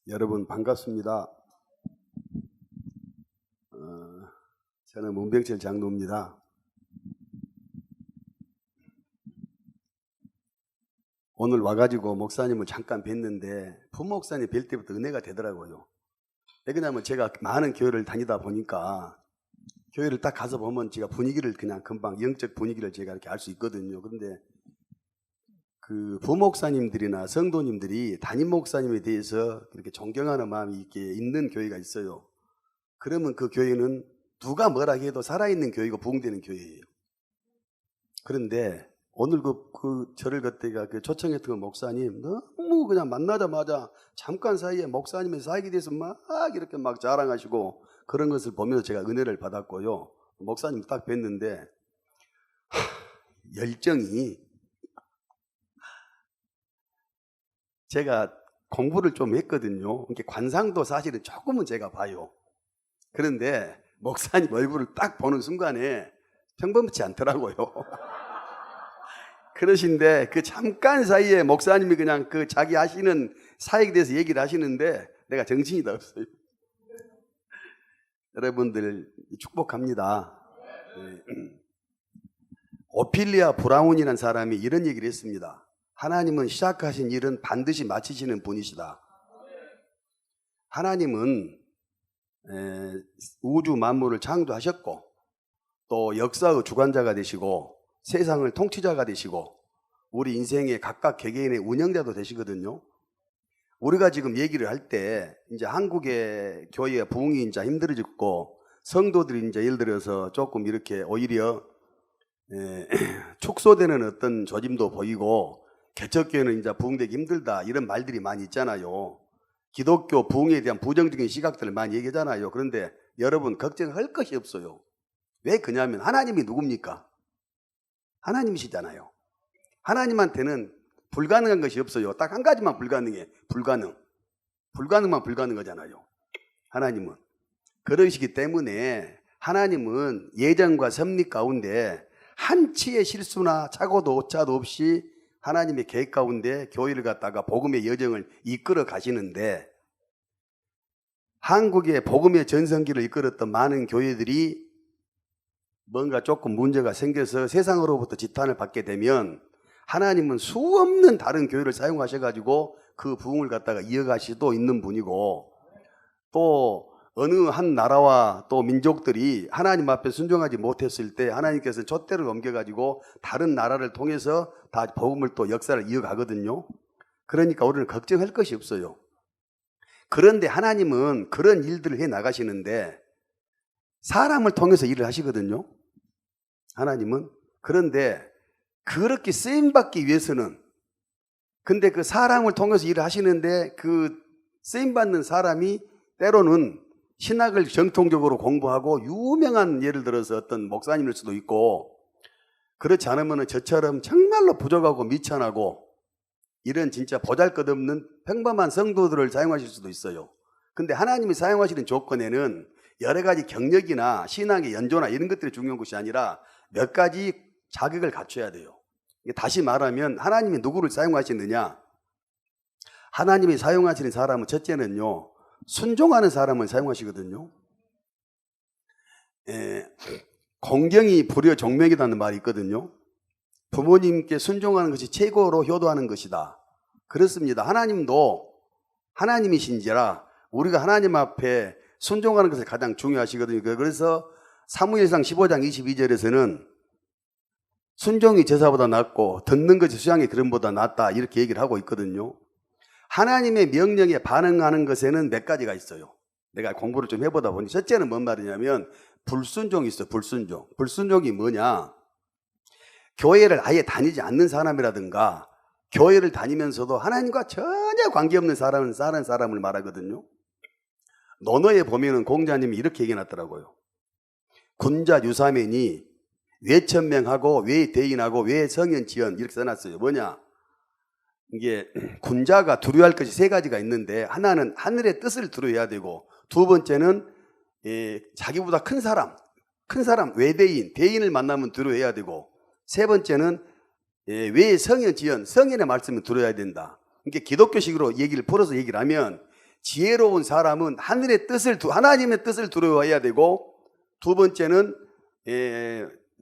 여러분 반갑습니다. 저는 문병철 장로입니다. 오늘 와가지고 목사님을 잠깐 뵀는데 부목사님 뵐 때부터 은혜가 되더라고요. 왜 그러냐면 제가 많은 교회를 다니다 보니까 교회를 딱 가서 보면 제가 분위기를 그냥 금방 영적 분위기를 제가 이렇게 알 수 있거든요. 그런데 그 부목사님들이나 성도님들이 담임 목사님에 대해서 그렇게 존경하는 마음이 이렇게 있는 교회가 있어요. 그러면 그 교회는 누가 뭐라 해도 살아있는 교회고 부흥되는 교회예요. 그런데 오늘 저를 그때가 초청했던 그 목사님 너무 그냥 만나자마자 잠깐 사이에 목사님의 사역에 대해서 막 이렇게 막 자랑하시고 그런 것을 보면서 제가 은혜를 받았고요. 목사님 딱 뵀는데 열정이, 제가 공부를 좀 했거든요. 이렇게 관상도 사실은 조금은 제가 봐요. 그런데 목사님 얼굴을 딱 보는 순간에 평범치 않더라고요. 그러신데 그 잠깐 사이에 목사님이 그냥 그 자기 하시는 사역에 대해서 얘기를 하시는데 내가 정신이 다 없어요. 여러분들 축복합니다. 오피리아 브라운이라는 사람이 이런 얘기를 했습니다. 하나님은 시작하신 일은 반드시 마치시는 분이시다. 하나님은 우주 만물을 창조하셨고 또 역사의 주관자가 되시고 세상을 통치자가 되시고 우리 인생의 각각 개개인의 운영자도 되시거든요. 우리가 지금 얘기를 할 때 이제 한국의 교회의 부흥이 이제 힘들어졌고 성도들이 이제 예를 들어서 조금 이렇게 오히려 축소되는 어떤 조짐도 보이고 개척교회는 이제 부흥되기 힘들다 이런 말들이 많이 있잖아요. 기독교 부흥에 대한 부정적인 시각들을 많이 얘기하잖아요. 그런데 여러분 걱정할 것이 없어요. 왜 그러냐면 하나님이 누굽니까? 하나님이시잖아요. 하나님한테는 불가능한 것이 없어요. 딱 한 가지만 불가능해. 불가능만 불가능하잖아요. 하나님은. 그러시기 때문에 하나님은 예정과 섭리 가운데 한치의 실수나 착오도 오차도 없이 하나님의 계획 가운데 교회를 갖다가 복음의 여정을 이끌어 가시는데 한국의 복음의 전성기를 이끌었던 많은 교회들이 뭔가 조금 문제가 생겨서 세상으로부터 지탄을 받게 되면 하나님은 수없는 다른 교회를 사용하셔가지고 그 부흥을 갖다가 이어가시도 있는 분이고 또 어느 한 나라와 또 민족들이 하나님 앞에 순종하지 못했을 때 하나님께서 촛대를 옮겨가지고 다른 나라를 통해서 다 복음을 또 역사를 이어가거든요. 그러니까 우리는 걱정할 것이 없어요. 그런데 하나님은 그런 일들을 해 나가시는데 사람을 통해서 일을 하시거든요. 하나님은. 그런데 그렇게 쓰임받기 위해서는 근데 그 사람을 통해서 일을 하시는데 그 쓰임받는 사람이 때로는 신학을 정통적으로 공부하고 유명한 예를 들어서 어떤 목사님일 수도 있고 그렇지 않으면 저처럼 정말로 부족하고 미천하고 이런 진짜 보잘것없는 평범한 성도들을 사용하실 수도 있어요. 근데 하나님이 사용하시는 조건에는 여러 가지 경력이나 신앙의 연조나 이런 것들이 중요한 것이 아니라 몇 가지 자격을 갖춰야 돼요. 다시 말하면 하나님이 누구를 사용하시느냐? 하나님이 사용하시는 사람은 첫째는요. 순종하는 사람을 사용하시거든요. 공경이 불여 종명이라는 말이 있거든요. 부모님께 순종하는 것이 최고로 효도하는 것이다. 그렇습니다. 하나님도 하나님이신지라 우리가 하나님 앞에 순종하는 것을 가장 중요하시거든요. 그래서 사무엘상 15장 22절에서는 순종이 제사보다 낫고 듣는 것이 수양의 기름보다 낫다 이렇게 얘기를 하고 있거든요. 하나님의 명령에 반응하는 것에는 몇 가지가 있어요. 내가 공부를 좀 해보다 보니 첫째는 뭔 말이냐면 불순종이 있어요. 불순종. 불순종이 뭐냐? 교회를 아예 다니지 않는 사람이라든가 교회를 다니면서도 하나님과 전혀 관계없는 사람은 사는 사람을 말하거든요. 논어에 보면은 공자님이 이렇게 얘기해놨더라고요. 군자 유사면이 외천명하고 외대인하고 외성현지연 이렇게 써놨어요. 뭐냐? 이게 군자가 두려워할 것이 세 가지가 있는데 하나는 하늘의 뜻을 두려워해야 되고 두 번째는 자기보다 큰 사람 외대인, 대인을 만나면 두려워해야 되고 세 번째는 외성현지연, 성현의 말씀을 두려워해야 된다. 이게 기독교식으로 풀어서 얘기를 하면 지혜로운 사람은 하나님의 뜻을 두려워해야 되고, 두 번째는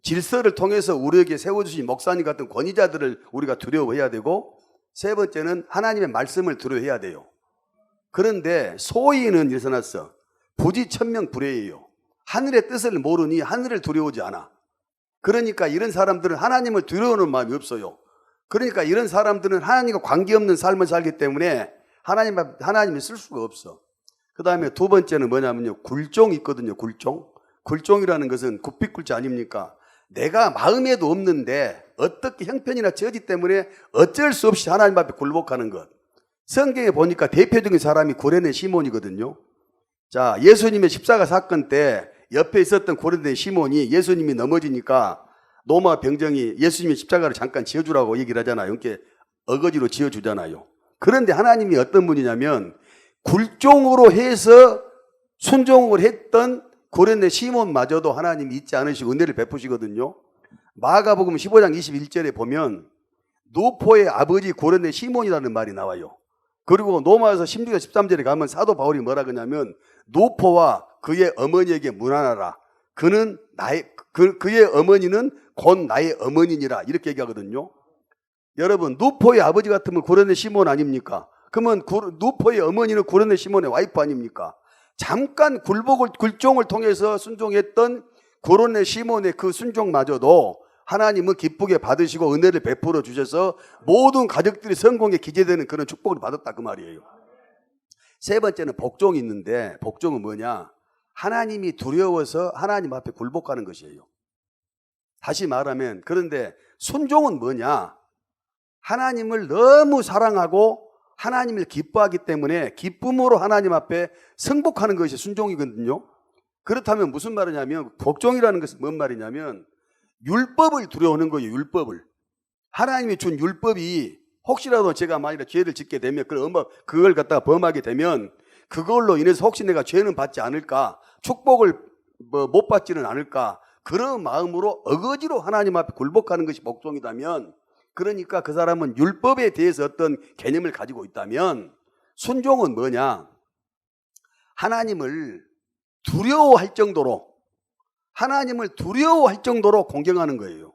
질서를 통해서 우리에게 세워주신 목사님 같은 권위자들을 우리가 두려워해야 되고, 세 번째는 하나님의 말씀을 두려워해야 돼요. 그런데 소위는 일어났어. 부지천명불회예요. 하늘의 뜻을 모르니 하늘을 두려워하지 않아. 그러니까 이런 사람들은 하나님을 두려워하는 마음이 없어요. 그러니까 이런 사람들은 하나님과 관계없는 삶을 살기 때문에 하나님을 쓸 수가 없어. 그 다음에 두 번째는 뭐냐면요, 굴종이 있거든요. 굴종이라는 것은 굽빗굴자 아닙니까? 내가 마음에도 없는데 어떻게 형편이나 처지 때문에 어쩔 수 없이 하나님 앞에 굴복하는 것. 성경에 보니까 대표적인 사람이 고레네 시몬이거든요. 자, 예수님의 십자가 사건 때 옆에 있었던 고레네 시몬이 예수님이 넘어지니까 노마 병정이 예수님의 십자가를 잠깐 지어주라고 얘기를 하잖아요. 이렇게 어거지로 지어주잖아요. 그런데 하나님이 어떤 분이냐면 굴종으로 해서 순종을 했던 고레네 시몬마저도 하나님이 잊지 않으시고 은혜를 베푸시거든요. 마가복음 15장 21절에 보면 노포의 아버지 고레네 시몬이라는 말이 나와요. 그리고 로마서 16장 13절에 가면 사도 바울이 뭐라 그러냐면 노포와 그의 어머니에게 문안하라. 그의 어머니는 곧 나의 어머니니라. 이렇게 얘기하거든요. 여러분, 노포의 아버지 같으면 고레네 시몬 아닙니까? 그러면 노포의 어머니는 고레네 시몬의 와이프 아닙니까? 잠깐 굴종을 통해서 순종했던 고레네 시몬의 그 순종마저도 하나님은 기쁘게 받으시고 은혜를 베풀어 주셔서 모든 가족들이 성공에 기재되는 그런 축복을 받았다, 그 말이에요. 세 번째는 복종이 있는데, 복종은 뭐냐? 하나님이 두려워서 하나님 앞에 굴복하는 것이에요. 다시 말하면, 그런데 순종은 뭐냐? 하나님을 너무 사랑하고 하나님을 기뻐하기 때문에 기쁨으로 하나님 앞에 승복하는 것이 순종이거든요. 그렇다면 무슨 말이냐면, 복종이라는 것은 뭔 말이냐면 율법을 두려워하는 거예요. 율법을. 하나님이 준 율법이 혹시라도 제가 만일에 죄를 짓게 되면 그걸 갖다가 범하게 되면 그걸로 인해서 혹시 내가 죄는 받지 않을까, 축복을 못 받지는 않을까, 그런 마음으로 어거지로 하나님 앞에 굴복하는 것이 복종이라면, 그러니까 그 사람은 율법에 대해서 어떤 개념을 가지고 있다면, 순종은 뭐냐? 하나님을 두려워할 정도로 공경하는 거예요.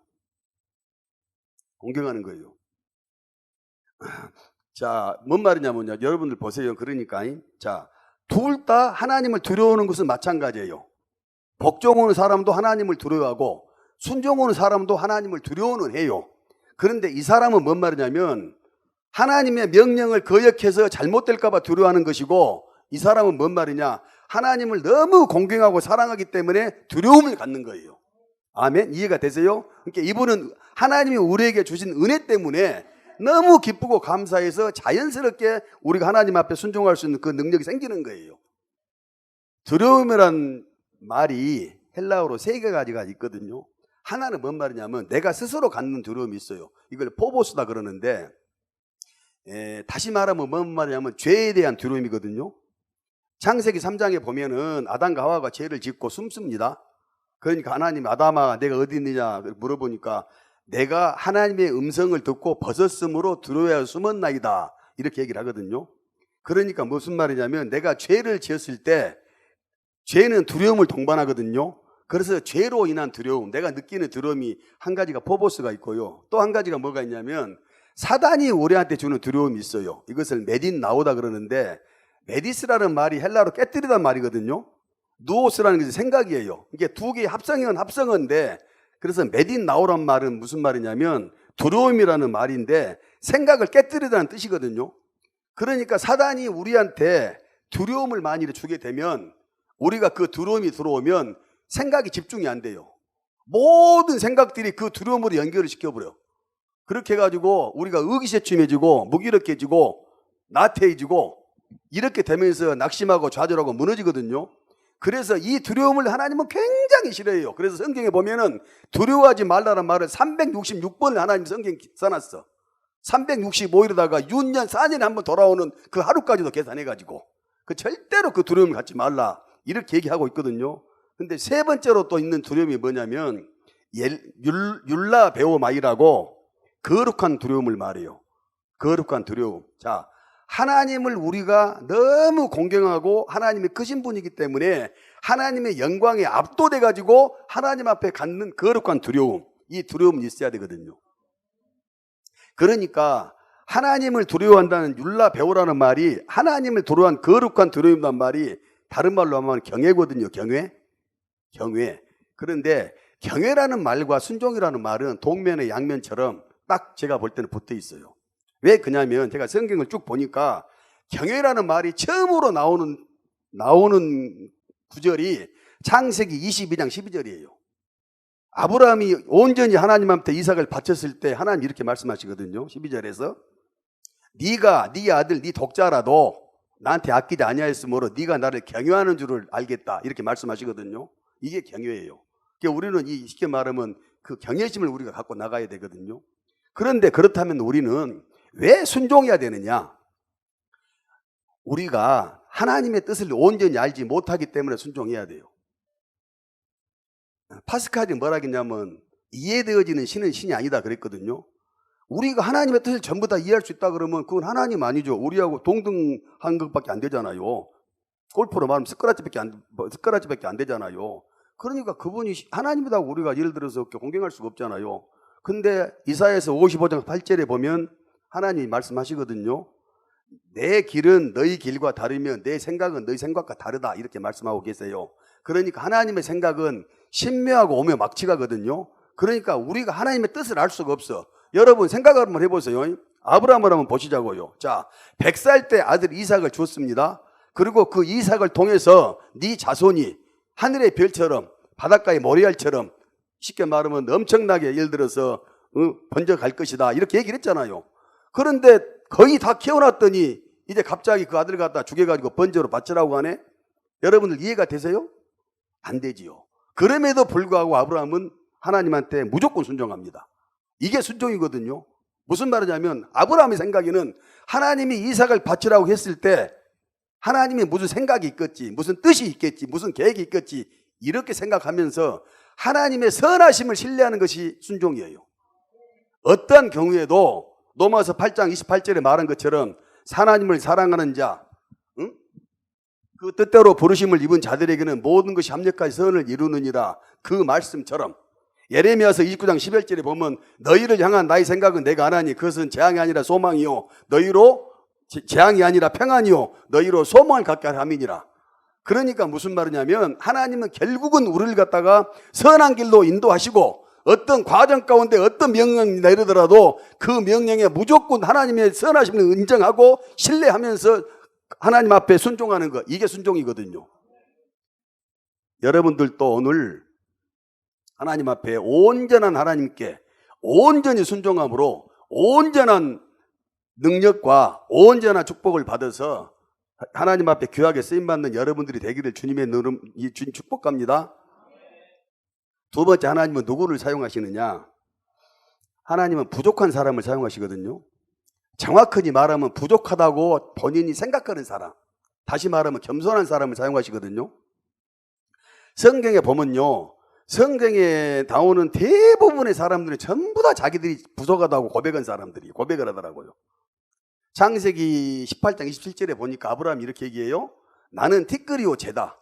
공경하는 거예요. 자, 뭔 말이냐면요, 여러분들 보세요. 그러니까 자, 둘 다 하나님을 두려워하는 것은 마찬가지예요. 복종하는 사람도 하나님을 두려워하고 순종하는 사람도 하나님을 두려워는 해요. 그런데 이 사람은 뭔 말이냐면 하나님의 명령을 거역해서 잘못될까 봐 두려워하는 것이고, 이 사람은 뭔 말이냐? 하나님을 너무 공경하고 사랑하기 때문에 두려움을 갖는 거예요. 아멘? 이해가 되세요? 그러니까 이분은 하나님이 우리에게 주신 은혜 때문에 너무 기쁘고 감사해서 자연스럽게 우리가 하나님 앞에 순종할 수 있는 그 능력이 생기는 거예요. 두려움이란 말이 헬라어로 세 가지가 있거든요. 하나는 뭔 말이냐면 내가 스스로 갖는 두려움이 있어요. 이걸 포보스다 그러는데, 다시 말하면 뭔 말이냐면 죄에 대한 두려움이거든요. 창세기 3장에 보면은 아담과 하와가 죄를 짓고 숨습니다. 그러니까 하나님, 아담아 내가 어디 있느냐 물어보니까 내가 하나님의 음성을 듣고 벗었으므로 두려워하여 숨었나이다, 이렇게 얘기를 하거든요. 그러니까 무슨 말이냐면 내가 죄를 지었을 때 죄는 두려움을 동반하거든요. 그래서 죄로 인한 두려움, 내가 느끼는 두려움이 한 가지가 포보스가 있고요. 또 한 가지가 뭐가 있냐면 사단이 우리한테 주는 두려움이 있어요. 이것을 메딘 나오다 그러는데, 메디스라는 말이 헬라로 깨뜨리단 말이거든요. 누오스라는 것이 생각이에요. 이게 두 개의 합성어인데, 그래서 메딘 나오란 말은 무슨 말이냐면 두려움이라는 말인데 생각을 깨뜨리다는 뜻이거든요. 그러니까 사단이 우리한테 두려움을 많이 주게 되면, 우리가 그 두려움이 들어오면 생각이 집중이 안 돼요. 모든 생각들이 그 두려움으로 연결을 시켜버려. 그렇게 해가지고 우리가 의기세춤해지고 무기력해지고 나태해지고 이렇게 되면서 낙심하고 좌절하고 무너지거든요. 그래서 이 두려움을 하나님은 굉장히 싫어해요. 그래서 성경에 보면은 두려워하지 말라는 말을 366번을 하나님 성경에 써놨어. 365일에다가 6년 4년에 한 번 돌아오는 그 하루까지도 계산해가지고 절대로 그 두려움을 갖지 말라, 이렇게 얘기하고 있거든요. 근데 세 번째로 또 있는 두려움이 뭐냐면 율라 베오마이라고 거룩한 두려움을 말해요. 거룩한 두려움. 자, 하나님을 우리가 너무 공경하고 하나님이 크신 분이기 때문에 하나님의 영광에 압도돼 가지고 하나님 앞에 갖는 거룩한 두려움, 이 두려움이 있어야 되거든요. 그러니까 하나님을 두려워한다는 율라 배우라는 말이 하나님을 두려워한 거룩한 두려움이란 말이 다른 말로 하면 경외거든요. 경외. 그런데 경외라는 말과 순종이라는 말은 동면의 양면처럼 딱 제가 볼 때는 붙어 있어요. 왜 그러냐면 제가 성경을 쭉 보니까 경외라는 말이 처음으로 나오는 구절이 창세기 22장 12절이에요. 아브라함이 온전히 하나님한테 이삭을 바쳤을 때 하나님 이렇게 말씀하시거든요. 12절에서 네가 네 아들 네 독자라도 나한테 아끼지 아니하였으므로 네가 나를 경외하는 줄을 알겠다 이렇게 말씀하시거든요. 이게 경외예요. 그러니까 우리는 이 쉽게 말하면 그 경외심을 우리가 갖고 나가야 되거든요. 그런데 그렇다면 우리는 왜 순종해야 되느냐? 우리가 하나님의 뜻을 온전히 알지 못하기 때문에 순종해야 돼요. 파스칼이 뭐라 했냐면 이해되어지는 신은 신이 아니다 그랬거든요. 우리가 하나님의 뜻을 전부 다 이해할 수 있다 그러면 그건 하나님 아니죠. 우리하고 동등한 것밖에 안 되잖아요. 골프로 말하면 스크라치밖에 안 되잖아요. 그러니까 그분이 하나님이라고 우리가 예를 들어서 공경할 수가 없잖아요. 근데 이사야서 55장 8절에 보면 하나님이 말씀하시거든요. 내 길은 너희 길과 다르면 내 생각은 너희 생각과 다르다 이렇게 말씀하고 계세요. 그러니까 하나님의 생각은 신묘하고 오묘막치가거든요. 그러니까 우리가 하나님의 뜻을 알 수가 없어. 여러분 생각 한번 해보세요. 아브라함을 한번 보시자고요. 자, 100살 때 아들 이삭을 주었습니다. 그리고 그 이삭을 통해서 네 자손이 하늘의 별처럼 바닷가의 모래알처럼 쉽게 말하면 엄청나게 예를 들어서 번져갈 것이다 이렇게 얘기를 했잖아요. 그런데 거의 다 키워놨더니 이제 갑자기 그 아들 갖다 죽여가지고 번제로 바치라고 하네. 여러분들 이해가 되세요? 안 되지요. 그럼에도 불구하고 아브라함은 하나님한테 무조건 순종합니다. 이게 순종이거든요. 무슨 말이냐면 아브라함의 생각에는 하나님이 이삭을 바치라고 했을 때 하나님이 무슨 생각이 있겠지, 무슨 뜻이 있겠지, 무슨 계획이 있겠지 이렇게 생각하면서 하나님의 선하심을 신뢰하는 것이 순종이에요. 어떠한 경우에도 로마서 8장 28절에 말한 것처럼 하나님을 사랑하는 자, 그 뜻대로 부르심을 입은 자들에게는 모든 것이 합력하여 선을 이루느니라 그 말씀처럼 예레미야서 29장 11절에 보면 너희를 향한 나의 생각은 내가 안 하니 그것은 재앙이 아니라 소망이요 너희로 재앙이 아니라 평안이요 너희로 소망을 갖게 할 함이니라. 그러니까 무슨 말이냐면 하나님은 결국은 우리를 갖다가 선한 길로 인도하시고 어떤 과정 가운데 어떤 명령이 내리더라도 그 명령에 무조건 하나님의 선하심을 인정하고 신뢰하면서 하나님 앞에 순종하는 것, 이게 순종이거든요. 여러분들도 오늘 하나님 앞에 온전한 하나님께 온전히 순종함으로 온전한 능력과 온전한 축복을 받아서 하나님 앞에 귀하게 쓰임받는 여러분들이 되기를 주님의 축복합니다. 두 번째, 하나님은 누구를 사용하시느냐? 하나님은 부족한 사람을 사용하시거든요. 정확하게 말하면 부족하다고 본인이 생각하는 사람, 다시 말하면 겸손한 사람을 사용하시거든요. 성경에 보면요, 성경에 나오는 대부분의 사람들이 전부 다 자기들이 부족하다고 고백을 하더라고요. 창세기 18장 27절에 보니까 아브라함이 이렇게 얘기해요. 나는 티끌이요 재다.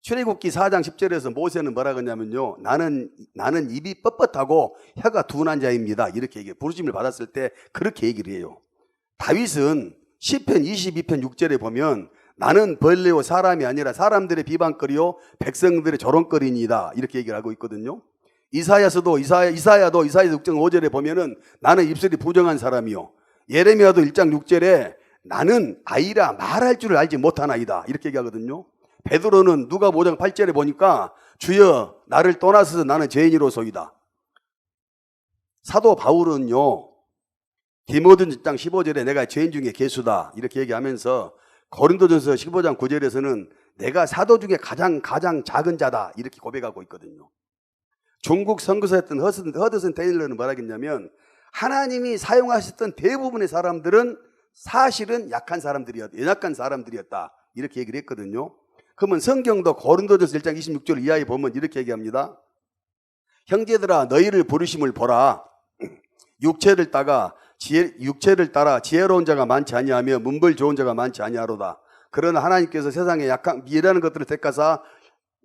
출애굽기 4장 10절에서 모세는 뭐라고 했냐면요, 나는 입이 뻣뻣하고 혀가 둔한 자입니다 이렇게 얘기해요. 부르심을 받았을 때 그렇게 얘기를 해요. 다윗은 시편 22편 6절에 보면 나는 벌레요 사람이 아니라 사람들의 비방거리요 백성들의 조롱거리니이다 이렇게 얘기를 하고 있거든요. 이사야서 6장 5절에 보면은 나는 입술이 부정한 사람이요, 예레미야도 1장 6절에 나는 아이라 말할 줄을 알지 못하나이다 이렇게 얘기하거든요. 베드로는 누가 5장 8절에 보니까 주여 나를 떠나서 나는 죄인이로소이다. 사도 바울은요, 디모데 1장 15절에 내가 죄인 중에 괴수다 이렇게 얘기하면서 고린도전서 15장 9절에서는 내가 사도 중에 가장 작은 자다 이렇게 고백하고 있거든요. 중국 선교사였던 허드슨 테일러는 뭐라 했냐면 하나님이 사용하셨던 대부분의 사람들은 사실은 연약한 사람들이었다 이렇게 얘기를 했거든요. 그러면 성경도 고린도전서 1장 26절 이하에 보면 이렇게 얘기합니다. 형제들아 너희를 부르심을 보라. 육체를 따가 육체를 따라 지혜로운 자가 많지 아니하며 문벌 좋은 자가 많지 아니하로다. 그러나 하나님께서 세상에 약한 미라는 것들을 택하사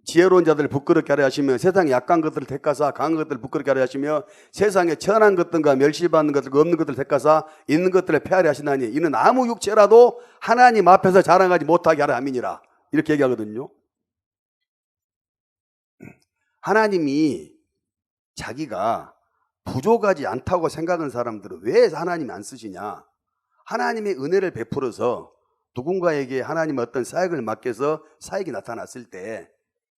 지혜로운 자들을 부끄럽게 하려 하시며 세상에 약한 것들을 택하사 강한 것들을 부끄럽게 하려 하시며 세상에 천한 것들과 멸시받는 것들과 없는 것들을 택하사 있는 것들을 폐하려 하시나니 이는 아무 육체라도 하나님 앞에서 자랑하지 못하게 하려 함이니라. 이렇게 얘기하거든요. 하나님이 자기가 부족하지 않다고 생각하는 사람들은 왜 하나님이 안 쓰시냐? 하나님의 은혜를 베풀어서 누군가에게 하나님의 어떤 사역을 맡겨서 사역이 나타났을 때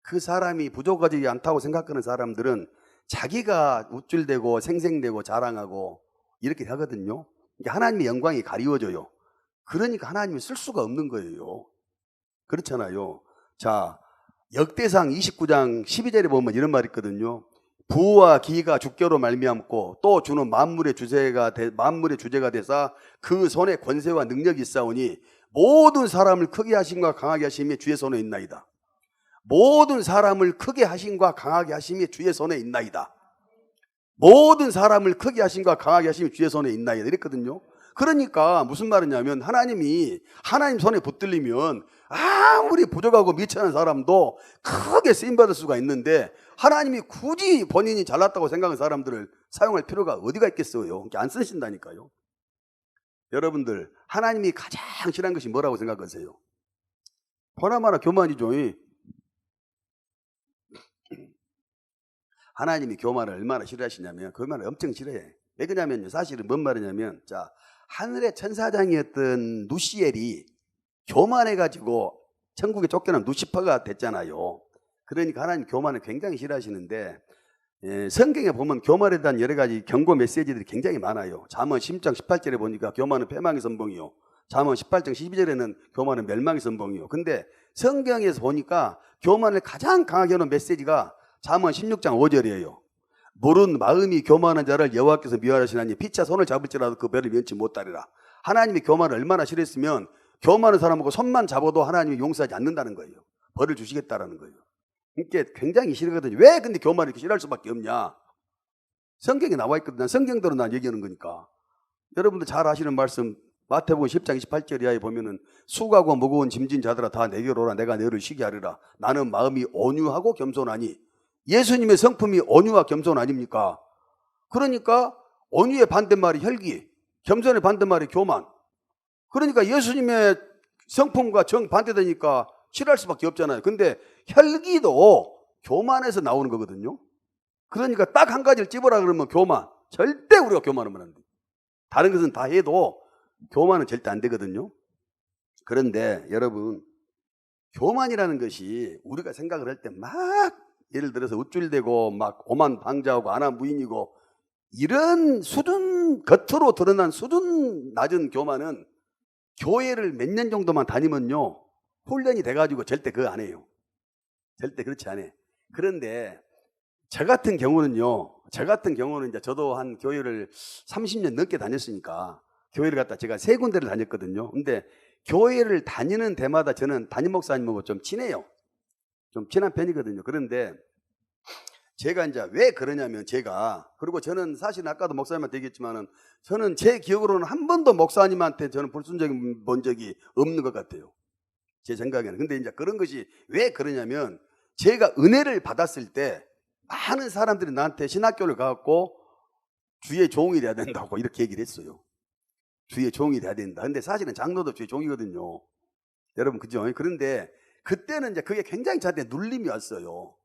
그 사람이 부족하지 않다고 생각하는 사람들은 자기가 우쭐대고 생생되고 자랑하고 이렇게 하거든요. 하나님의 영광이 가리워져요. 그러니까 하나님이 쓸 수가 없는 거예요. 그렇잖아요. 자, 역대상 29장 12절에 보면 이런 말이 있거든요. 부와 기가 주께로 말미암고 또 주는 만물의 주제가 되사 그 손에 권세와 능력이 있사오니 모든 사람을 크게 하심과 강하게 하심이 주의 손에 있나이다. 모든 사람을 크게 하심과 강하게 하심이 주의 손에 있나이다. 모든 사람을 크게 하심과 강하게 하심이 주의 손에 있나이다. 이랬거든요. 그러니까 무슨 말이냐면 하나님이 하나님 손에 붙들리면 아무리 부족하고 미천한 사람도 크게 쓰임받을 수가 있는데 하나님이 굳이 본인이 잘났다고 생각하는 사람들을 사용할 필요가 어디가 있겠어요. 안 쓰신다니까요. 여러분들 하나님이 가장 싫어하는 것이 뭐라고 생각하세요? 보나마나 교만이죠. 하나님이 교만을 얼마나 싫어하시냐면 교만을 엄청 싫어해. 왜 그러냐면요. 사실은 뭔 말이냐면 자, 하늘의 천사장이었던 누시엘이 교만해가지고 천국에 쫓겨난 누시퍼가 됐잖아요. 그러니까 하나님 교만을 굉장히 싫어하시는데 성경에 보면 교만에 대한 여러 가지 경고 메시지들이 굉장히 많아요. 잠언 10장 18절에 보니까 교만은 패망의 선봉이요. 잠언 18장 12절에는 교만은 멸망의 선봉이요. 근데 성경에서 보니까 교만을 가장 강하게 하는 메시지가 잠언 16장 5절이에요. 물은 마음이 교만한 자를 여호와께서 미워하시나니 피차 손을 잡을지라도 그 배를 면치 못하리라. 하나님이 교만을 얼마나 싫어했으면 교만한 사람하고 손만 잡아도 하나님이 용서하지 않는다는 거예요. 벌을 주시겠다라는 거예요. 그러니까 굉장히 싫거든요. 왜 근데 교만을 이렇게 싫어할 수밖에 없냐? 성경에 나와 있거든요. 성경대로 난 얘기하는 거니까. 여러분들 잘 아시는 말씀 마태복음 10장 28절 이하에 보면은 수고하고 무거운 짐진 자들아 다 내게로 오라. 내가 너희를 쉬게 하리라. 나는 마음이 온유하고 겸손하니. 예수님의 성품이 온유와 겸손 아닙니까? 그러니까 온유의 반대말이 혈기, 겸손의 반대말이 교만. 그러니까 예수님의 성품과 정 반대되니까 싫어할 수밖에 없잖아요. 근데 혈기도 교만에서 나오는 거거든요. 그러니까 딱 한 가지를 찝으라 그러면 교만. 절대 우리가 교만하면 안 돼. 다른 것은 다 해도 교만은 절대 안 되거든요. 그런데 여러분, 교만이라는 것이 우리가 생각을 할 때 막 예를 들어서 우쭐대고 막 오만방자하고 안하무인이고 이런 수준, 겉으로 드러난 수준 낮은 교만은 교회를 몇 년 정도만 다니면요 훈련이 돼가지고 절대 그거 안 해요. 절대 그렇지 않아요. 그런데 저 같은 경우는요, 이제 저도 한 교회를 30년 넘게 다녔으니까 교회를 갖다 제가 3군데를 다녔거든요. 근데 교회를 다니는 데마다 저는 담임 목사님하고 좀 친해요. 좀 친한 편이거든요. 그런데 제가 이제 왜 그러냐면 그리고 저는 사실 아까도 목사님한테 얘기했지만은 저는 제 기억으로는 한 번도 목사님한테 저는 불순종이 본 적이 없는 것 같아요. 제 생각에는. 근데 이제 그런 것이 왜 그러냐면 제가 은혜를 받았을 때 많은 사람들이 나한테 신학교를 가갖고 주의 종이 돼야 된다고 이렇게 얘기를 했어요. 주의 종이 돼야 된다. 근데 사실은 장로도 주의 종이거든요. 여러분, 그죠? 그런데 그때는 이제 그게 굉장히 저한테 눌림이 왔어요.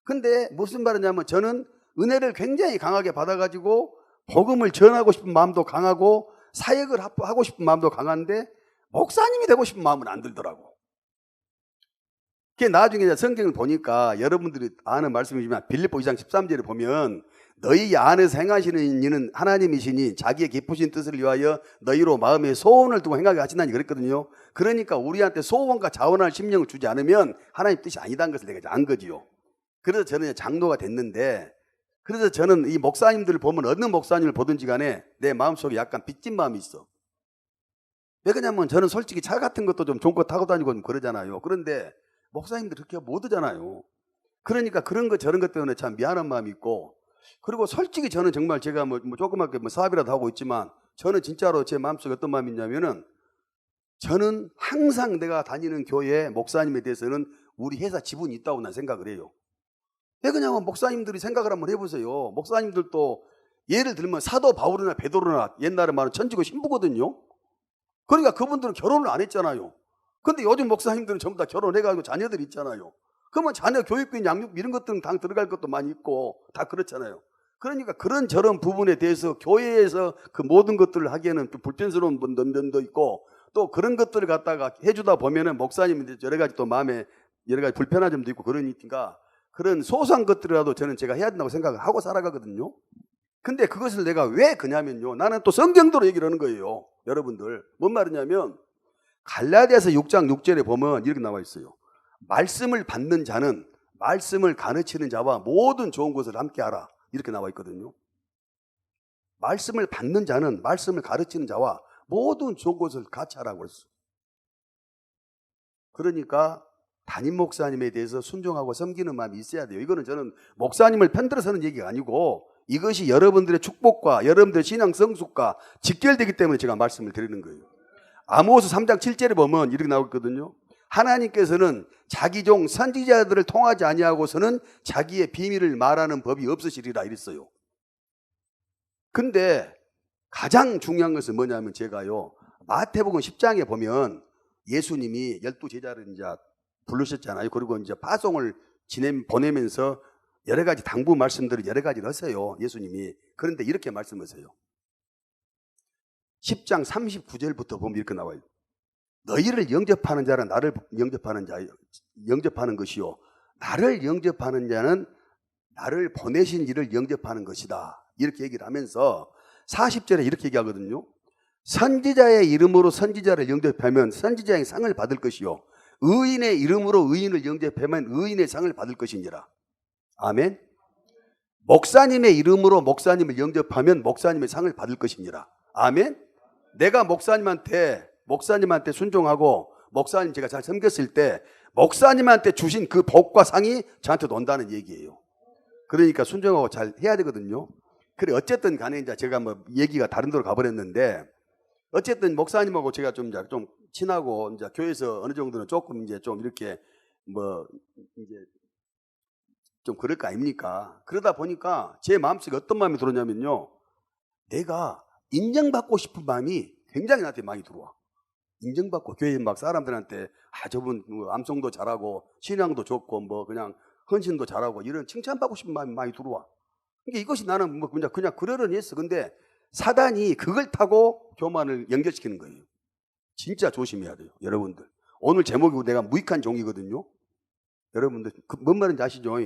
근데 무슨 말이냐면 저는 은혜를 굉장히 강하게 받아가지고 복음을 전하고 싶은 마음도 강하고 사역을 하고 싶은 마음도 강한데 목사님이 되고 싶은 마음은 안 들더라고. 그게 나중에 이제 성경을 보니까 여러분들이 아는 말씀이지만 빌립보 2장 13절에 보면 너희 안에서 행하시는 이는 하나님이시니 자기의 기쁘신 뜻을 위하여 너희로 마음에 소원을 두고 행하게 하신다니 그랬거든요. 그러니까 우리한테 소원과 자원할 심령을 주지 않으면 하나님 뜻이 아니다는 것을 내가 안 거지요. 그래서 저는 장로가 됐는데, 그래서 저는 이 목사님들을 보면 어느 목사님을 보든지 간에 내 마음속에 약간 빚진 마음이 있어. 왜 그러냐면 저는 솔직히 차 같은 것도 좀 좋은 거 타고 다니고 좀 그러잖아요. 그런데 목사님들 그렇게 못 하잖아요. 그러니까 그런 것 저런 것 때문에 참 미안한 마음이 있고, 그리고 솔직히 저는 정말 제가 뭐 조그맣게 사업이라도 하고 있지만 저는 진짜로 제 마음속에 어떤 마음이 있냐면은 저는 항상 내가 다니는 교회 목사님에 대해서는 우리 회사 지분이 있다고 난 생각을 해요. 왜 그냥 목사님들이 생각을 한번 해보세요. 목사님들도 예를 들면 사도 바울이나 베드로나 옛날에 말은 천지고 신부거든요. 그러니까 그분들은 결혼을 안 했잖아요. 근데 요즘 목사님들은 전부 다 결혼해가지고 자녀들이 있잖아요. 그러면 자녀 교육비, 양육비 이런 것들은 당 들어갈 것도 많이 있고 다 그렇잖아요. 그러니까 그런 저런 부분에 대해서 교회에서 그 모든 것들을 하기에는 좀 불편스러운 면도 있고 또 그런 것들을 갖다가 해주다 보면은 목사님이 여러 가지 또 마음에 여러 가지 불편한 점도 있고 그러니까 그런 소소한 것들이라도 저는 제가 해야 된다고 생각을 하고 살아가거든요. 근데 그것을 내가 왜 그냐면요. 나는 또 성경대로 얘기를 하는 거예요. 여러분들. 뭔 말이냐면 갈라디아서 6장 6절에 보면 이렇게 나와 있어요. 말씀을 받는 자는 말씀을 가르치는 자와 모든 좋은 것을 함께 하라. 이렇게 나와 있거든요. 말씀을 받는 자는 말씀을 가르치는 자와 모든 좋은 것을 같이 하라고 했어. 그러니까 담임 목사님에 대해서 순종하고 섬기는 마음이 있어야 돼요. 이거는 저는 목사님을 편들어서 하는 얘기가 아니고 이것이 여러분들의 축복과 여러분들의 신앙 성숙과 직결되기 때문에 제가 말씀을 드리는 거예요. 아모스 3장 7절에 보면 이렇게 나오거든요. 하나님께서는 자기 종 선지자들을 통하지 아니하고서는 자기의 비밀을 말하는 법이 없으시리라 이랬어요. 근데 가장 중요한 것은 뭐냐면 제가요 마태복음 10장에 보면 예수님이 12제자를 이제 부르셨잖아요. 그리고 이제 파송을 보내면서 여러 가지 당부 말씀들을 여러 가지를 하세요. 예수님이. 그런데 이렇게 말씀하세요. 10장 39절부터 보면 이렇게 나와요. 너희를 영접하는 자는 나를 영접하는 것이요. 나를 영접하는 자는 나를 보내신 이를 영접하는 것이다. 이렇게 얘기를 하면서 40절에 이렇게 얘기하거든요. 선지자의 이름으로 선지자를 영접하면 선지자의 상을 받을 것이요. 의인의 이름으로 의인을 영접하면 의인의 상을 받을 것이니라. 아멘. 목사님의 이름으로 목사님을 영접하면 목사님의 상을 받을 것이니라. 아멘. 내가 목사님한테 순종하고 목사님 제가 잘 섬겼을 때 목사님한테 주신 그 복과 상이 저한테 온다는 얘기예요. 그러니까 순종하고 잘 해야 되거든요. 그래 어쨌든 간에 이제 제가 뭐 얘기가 다른 데로 가버렸는데 어쨌든 목사님하고 제가 좀 친하고 이제 교회에서 어느 정도는 조금 이제 좀 이렇게 뭐 이제 좀 그럴 거 아닙니까? 그러다 보니까 제 마음속에 어떤 마음이 들었냐면요. 내가 인정받고 싶은 마음이 굉장히 나한테 많이 들어와. 인정받고 교회 막 사람들한테 저분 암송도 잘하고 신앙도 좋고 뭐 그냥 헌신도 잘하고 이런 칭찬받고 싶은 마음이 많이 들어와. 그러니까 이것이 나는 뭐 그냥 그러려니 했어. 근데 사단이 그걸 타고 교만을 연결시키는 거예요. 진짜 조심해야 돼요. 여러분들. 오늘 제목이 내가 무익한 종이거든요. 여러분들 뭔 말인지 아시죠?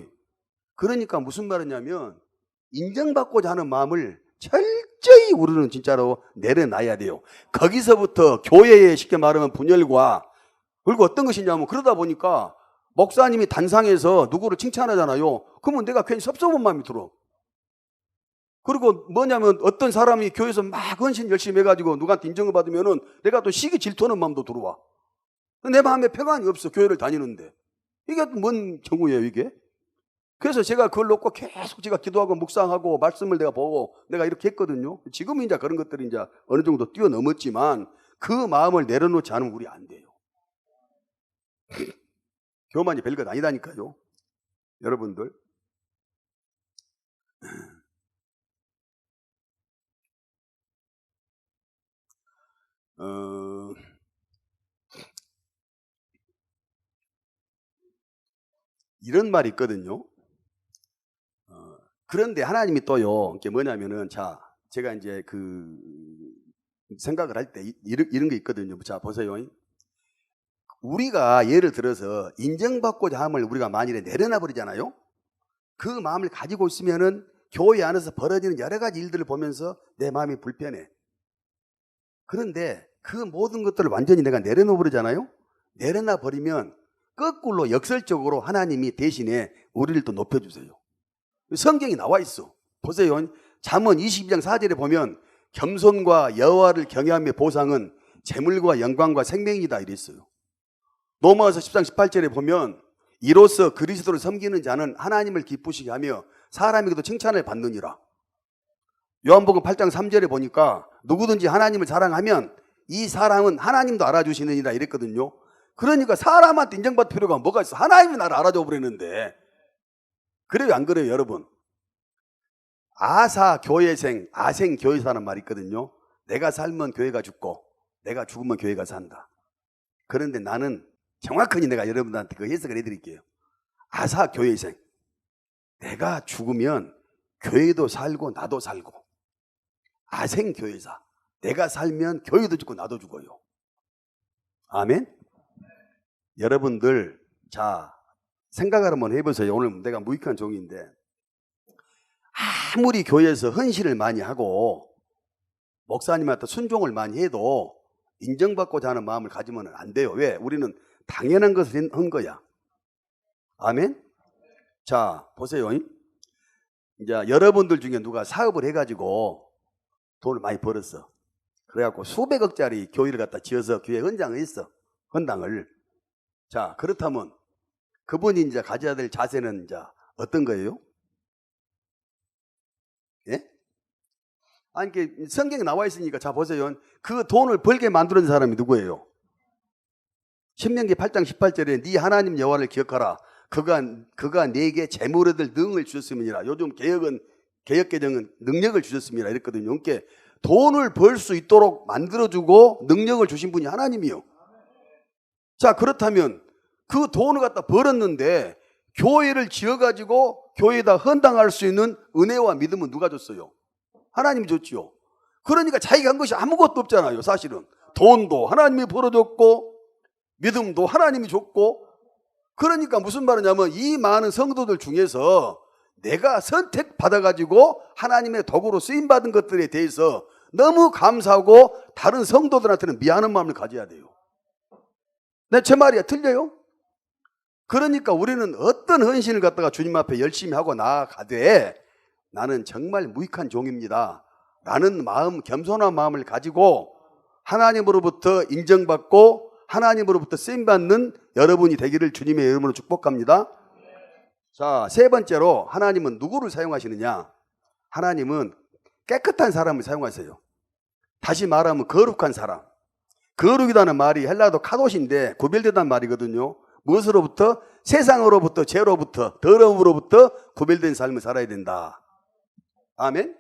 그러니까 무슨 말이냐면 인정받고자 하는 마음을 철저히 우리는 진짜로 내려놔야 돼요. 거기서부터 교회에 쉽게 말하면 분열과 그리고 어떤 것이냐면 그러다 보니까 목사님이 단상에서 누구를 칭찬하잖아요. 그러면 내가 괜히 섭섭한 마음이 들어. 그리고 뭐냐면 어떤 사람이 교회에서 막 헌신 열심히 해가지고 누구한테 인정을 받으면은 내가 또 시기 질투하는 마음도 들어와. 내 마음에 평안이 없어. 교회를 다니는데. 이게 뭔 경우예요 이게? 그래서 제가 그걸 놓고 계속 제가 기도하고 묵상하고 말씀을 내가 보고 내가 이렇게 했거든요. 지금은 이제 그런 것들이 이제 어느 정도 뛰어넘었지만 그 마음을 내려놓지 않으면 우리 안 돼요. 교만이 별것 아니다니까요. 여러분들. 이런 말이 있거든요. 그런데 하나님이 또요, 이게 뭐냐면은, 제가 이제 생각을 할 때 이런 게 있거든요. 자, 보세요. 우리가 예를 들어서 인정받고자 함을 우리가 만일에 내려놔 버리잖아요. 그 마음을 가지고 있으면은 교회 안에서 벌어지는 여러 가지 일들을 보면서 내 마음이 불편해. 그런데 그 모든 것들을 완전히 내가 내려놓아 버리잖아요. 내려놔 버리면 거꾸로 역설적으로 하나님이 대신에 우리를 또 높여주세요. 성경이 나와 있어. 보세요. 잠언 22장 4절에 보면 겸손과 여호와를 경외함의 보상은 재물과 영광과 생명이다 이랬어요. 로마서 10장 18절에 보면 이로써 그리스도를 섬기는 자는 하나님을 기쁘시게 하며 사람에게도 칭찬을 받느니라. 요한복음 8장 3절에 보니까 누구든지 하나님을 사랑하면 이 사람은 하나님도 알아주시느니라 이랬거든요. 그러니까 사람한테 인정받을 필요가 뭐가 있어? 하나님이 나를 알아줘 버리는데. 그래요, 안 그래요, 여러분? 아사 교회생, 아생 교회사라는 말이 있거든요. 내가 살면 교회가 죽고 내가 죽으면 교회가 산다. 그런데 나는 정확하게 내가 여러분들한테 그 해석을 해드릴게요. 아사 교회생, 내가 죽으면 교회도 살고 나도 살고. 아생 교회사, 내가 살면 교회도 죽고 나도 죽어요. 아멘? 여러분들, 자, 생각을 한번 해보세요. 오늘 내가 무익한 종인데, 아무리 교회에서 헌신을 많이 하고 목사님한테 순종을 많이 해도 인정받고자 하는 마음을 가지면 안 돼요. 왜? 우리는 당연한 것을 한 거야. 아멘? 자, 보세요. 이제 여러분들 중에 누가 사업을 해가지고 돈을 많이 벌었어. 그래갖고 수백억짜리 교회를 갖다 지어서 교회 헌장을 했어. 헌당을. 자, 그렇다면 그분이 이제 가져야 될 자세는 이제 어떤 거예요? 예? 아니, 성경에 나와 있으니까, 자, 보세요. 그 돈을 벌게 만드는 사람이 누구예요? 신명기 8장 18절에 네 하나님 여호와를 기억하라. 그가 네게 재물 얻을 능을 주셨음이니라. 요즘 개혁개정은 능력을 주셨습니다. 이랬거든요. 그러니까 돈을 벌 수 있도록 만들어주고 능력을 주신 분이 하나님이요. 자, 그렇다면 그 돈을 갖다 벌었는데 교회를 지어가지고 교회에다 헌당할 수 있는 은혜와 믿음은 누가 줬어요? 하나님이 줬지요. 그러니까 자기가 한 것이 아무것도 없잖아요. 사실은 돈도 하나님이 벌어줬고 믿음도 하나님이 줬고. 그러니까 무슨 말이냐면 이 많은 성도들 중에서 내가 선택받아가지고 하나님의 도구로 쓰임받은 것들에 대해서 너무 감사하고 다른 성도들한테는 미안한 마음을 가져야 돼요. 네, 제 말이야, 틀려요? 그러니까 우리는 어떤 헌신을 갖다가 주님 앞에 열심히 하고 나아가되 나는 정말 무익한 종입니다 라는 마음, 겸손한 마음을 가지고 하나님으로부터 인정받고 하나님으로부터 쓰임받는 여러분이 되기를 주님의 이름으로 축복합니다. 자, 세 번째로 하나님은 누구를 사용하시느냐? 하나님은 깨끗한 사람을 사용하세요. 다시 말하면 거룩한 사람. 거룩이라는 말이 헬라어도 카도시인데 구별되다는 말이거든요. 무엇으로부터? 세상으로부터, 죄로부터, 더러움으로부터 구별된 삶을 살아야 된다. 아멘?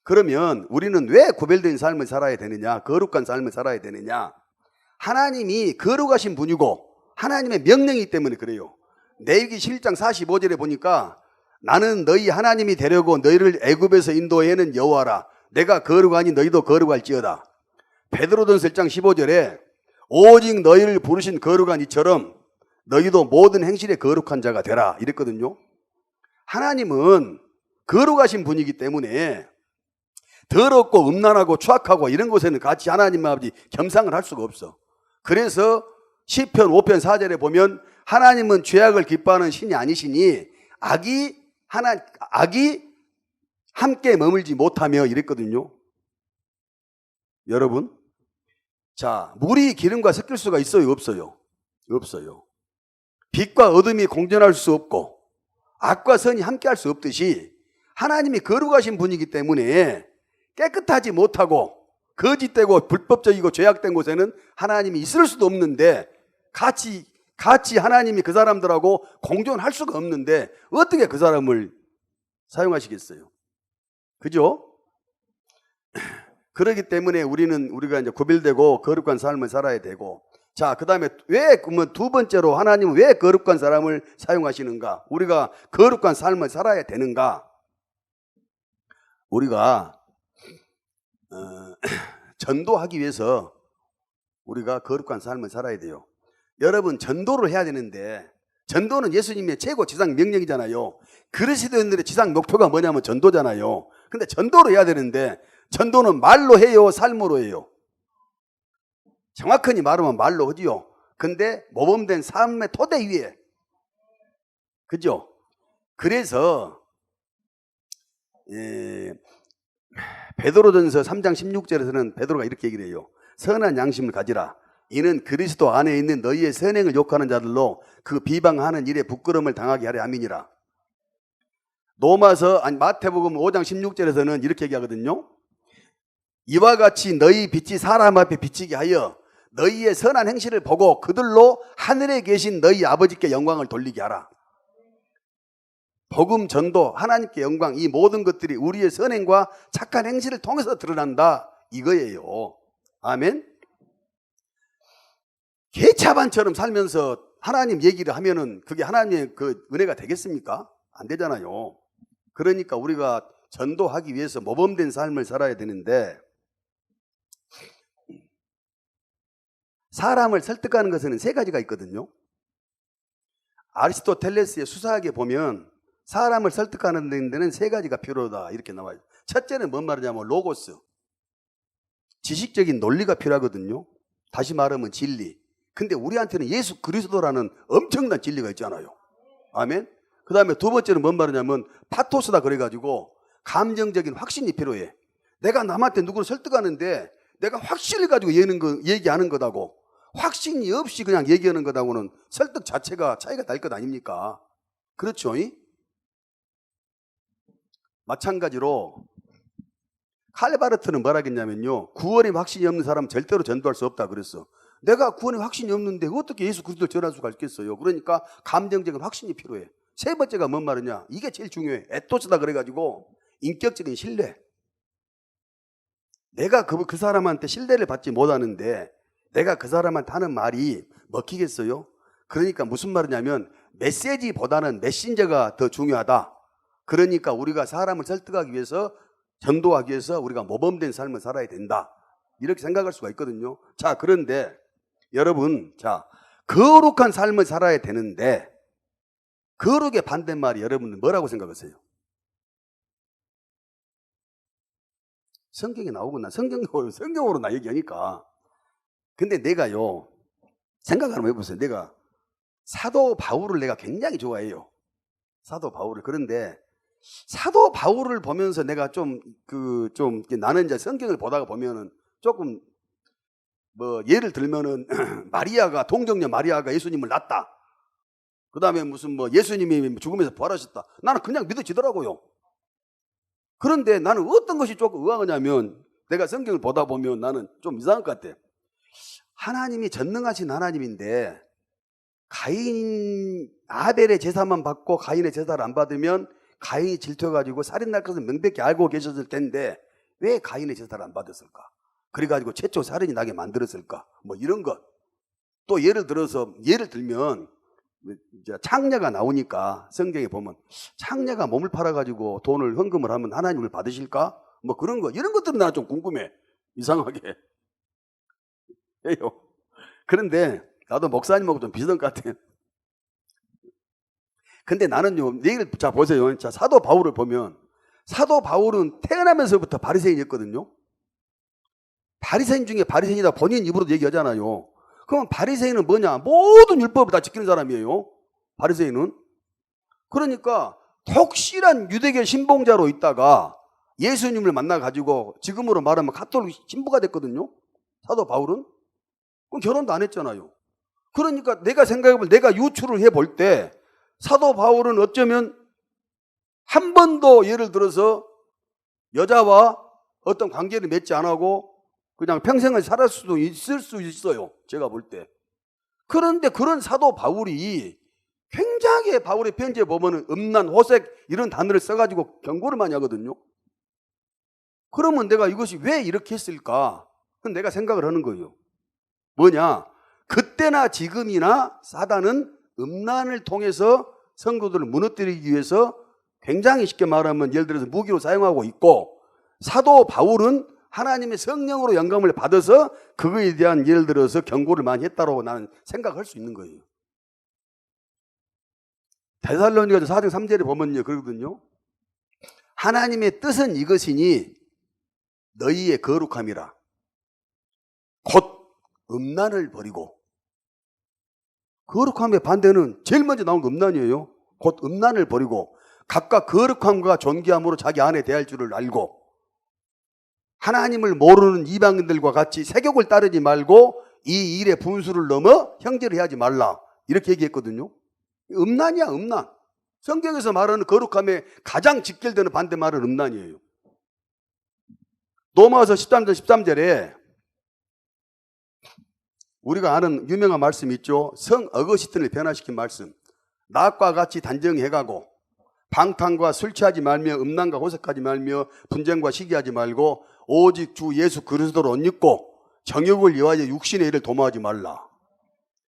그러면 우리는 왜 구별된 삶을 살아야 되느냐? 거룩한 삶을 살아야 되느냐? 하나님이 거룩하신 분이고 하나님의 명령이기 때문에 그래요. 레위기 11장 45절에 보니까 나는 너희 하나님이 되려고 너희를 애굽에서 인도해낸 여호와라. 내가 거룩하니 너희도 거룩할지어다. 베드로전서 1장 15절에 오직 너희를 부르신 거룩한 이처럼 너희도 모든 행실에 거룩한 자가 되라 이랬거든요. 하나님은 거룩하신 분이기 때문에 더럽고 음란하고 추악하고 이런 곳에는 같이 하나님 아버지 겸상을 할 수가 없어. 그래서 시편 5편 4절에 보면 하나님은 죄악을 기뻐하는 신이 아니시니 악이 함께 머물지 못하며 이랬거든요. 여러분, 자, 물이 기름과 섞일 수가 있어요, 없어요? 없어요. 빛과 어둠이 공존할 수 없고 악과 선이 함께 할 수 없듯이 하나님이 거룩하신 분이기 때문에 깨끗하지 못하고 거짓되고 불법적이고 죄악된 곳에는 하나님이 있을 수도 없는데 같이 하나님이 그 사람들하고 공존할 수가 없는데 어떻게 그 사람을 사용하시겠어요? 그죠? 그렇기 때문에 우리가 이제 구별되고 거룩한 삶을 살아야 되고. 자, 그 다음에 그러면 두 번째로 하나님은 왜 거룩한 사람을 사용하시는가? 우리가 거룩한 삶을 살아야 되는가? 우리가 전도하기 위해서 우리가 거룩한 삶을 살아야 돼요. 여러분, 전도를 해야 되는데 전도는 예수님의 최고 지상 명령이잖아요. 그리스도인들의 지상 목표가 뭐냐면 전도잖아요. 근데 전도를 해야 되는데 전도는 말로 해요, 삶으로 해요? 정확하게 말하면 말로 하지요. 근데 모범된 삶의 토대 위에. 그죠? 그래서 베드로전서 3장 16절에서는 베드로가 이렇게 얘기를 해요. 선한 양심을 가지라. 이는 그리스도 안에 있는 너희의 선행을 욕하는 자들로 그 비방하는 일에 부끄러움을 당하게 하려 함이니라. 마태복음 5장 16절에서는 이렇게 얘기하거든요. 이와 같이 너희 빛이 사람 앞에 비치게 하여 너희의 선한 행실을 보고 그들로 하늘에 계신 너희 아버지께 영광을 돌리게 하라. 복음 전도, 하나님께 영광, 이 모든 것들이 우리의 선행과 착한 행실을 통해서 드러난다 이거예요. 아멘. 개차반처럼 살면서 하나님 얘기를 하면은 그게 하나님의 그 은혜가 되겠습니까? 안 되잖아요. 그러니까 우리가 전도하기 위해서 모범된 삶을 살아야 되는데, 사람을 설득하는 것에는 세 가지가 있거든요. 아리스토텔레스의 수사학에 보면 사람을 설득하는 데는 세 가지가 필요하다 이렇게 나와요. 첫째는 뭔 말이냐면 로고스, 지식적인 논리가 필요하거든요. 다시 말하면 진리. 근데 우리한테는 예수 그리스도라는 엄청난 진리가 있잖아요. 아멘. 그 다음에 두 번째는 뭔 말이냐면 파토스다 그래가지고 감정적인 확신이 필요해. 내가 남한테 누구를 설득하는데 내가 확신을 가지고 얘기하는 거다고, 확신이 없이 그냥 얘기하는 거다고는 설득 자체가 차이가 날 것 아닙니까? 그렇죠? 마찬가지로 칼바르트는 뭐라 했냐면요, 구원의 확신이 없는 사람은 절대로 전도할 수 없다 그랬어. 내가 구원의 확신이 없는데 어떻게 예수 그리스도를 전할 수가 있겠어요? 그러니까 감정적인 확신이 필요해. 세 번째가 뭔 말이냐, 이게 제일 중요해. 에토스다 그래가지고 인격적인 신뢰. 내가 그 사람한테 신뢰를 받지 못하는데 내가 그 사람한테 하는 말이 먹히겠어요? 그러니까 무슨 말이냐면 메시지보다는 메신저가 더 중요하다. 그러니까 우리가 사람을 설득하기 위해서, 전도하기 위해서 우리가 모범된 삶을 살아야 된다, 이렇게 생각할 수가 있거든요. 자, 그런데 여러분, 거룩한 삶을 살아야 되는데 거룩의 반대말이 여러분은 뭐라고 생각하세요? 성경에 나오구나. 성경으로 나 얘기하니까. 근데 내가요, 생각 한번 해보세요. 내가 사도 바울을 내가 굉장히 좋아해요. 사도 바울을. 그런데 사도 바울을 보면서 내가 나는 이제 성경을 보다가 보면은 조금 예를 들면은 동정녀 마리아가 예수님을 낳았다. 그 다음에 무슨 예수님이 죽음에서 부활하셨다. 나는 그냥 믿어지더라고요. 그런데 나는 어떤 것이 조금 의아하냐면, 내가 성경을 보다 보면 나는 좀 이상할 것 같아. 하나님이 전능하신 하나님인데 아벨의 제사만 받고 가인의 제사를 안 받으면 가인이 질투해가지고 살인할 것을 명백히 알고 계셨을 텐데 왜 가인의 제사를 안 받았을까? 그래가지고 최초 살인이 나게 만들었을까? 이런 것. 또 예를 들면 창녀가 나오니까 성경에 보면 창녀가 몸을 팔아가지고 돈을 헌금을 하면 하나님을 받으실까? 그런 거. 이런 것들은 나는 좀 궁금해. 이상하게. 해요. 그런데 나도 목사님하고 좀 비슷한 것 같아요. 근데 나는요, 내일 보세요. 사도 바울을 보면, 사도 바울은 태어나면서부터 바리새인이었거든요. 바리새인 중에 바리새인이다 본인 입으로도 얘기하잖아요. 그럼 바리새인은 뭐냐? 모든 율법을 다 지키는 사람이에요. 바리새인은. 그러니까 독실한 유대교 신봉자로 있다가 예수님을 만나가지고 지금으로 말하면 가톨릭 신부가 됐거든요. 사도 바울은. 그럼 결혼도 안 했잖아요. 그러니까 내가 생각해보면, 내가 유추를 해볼 때 사도 바울은 어쩌면 한 번도 예를 들어서 여자와 어떤 관계를 맺지 안 하고 그냥 평생을 살았을 수도 있을 수 있어요. 제가 볼 때. 그런데 그런 사도 바울이 굉장히 바울의 편지에 보면은 음란, 호색 이런 단어를 써가지고 경고를 많이 하거든요. 그러면 내가 이것이 왜 이렇게 했을까? 그건 내가 생각을 하는 거예요. 뭐냐? 그때나 지금이나 사단은 음란을 통해서 성도들을 무너뜨리기 위해서 굉장히 쉽게 말하면 예를 들어서 무기로 사용하고 있고, 사도 바울은 하나님의 성령으로 영감을 받아서 그거에 대한 예를 들어서 경고를 많이 했다고 나는 생각할 수 있는 거예요. 데살로니가서 4장 3절에 보면요, 그러거든요. 하나님의 뜻은 이것이니 너희의 거룩함이라. 곧 음란을 버리고. 거룩함의 반대는 제일 먼저 나온 게 음란이에요. 곧 음란을 버리고 각각 거룩함과 존귀함으로 자기 안에 대할 줄을 알고, 하나님을 모르는 이방인들과 같이 세욕을 따르지 말고 이 일의 분수를 넘어 형제를 해하지 말라, 이렇게 얘기했거든요. 음란이야, 음란. 성경에서 말하는 거룩함에 가장 직결되는 반대말은 음란이에요. 로마서 13장 13절에 우리가 아는 유명한 말씀이 있죠. 성 어거스틴을 변화시킨 말씀. 낮과 같이 단정해가고 방탕과 술 취하지 말며 음란과 호색하지 말며 분쟁과 시기하지 말고 오직 주 예수 그리스도를 옷 입고 정욕을 위하여 육신의 일을 도모하지 말라.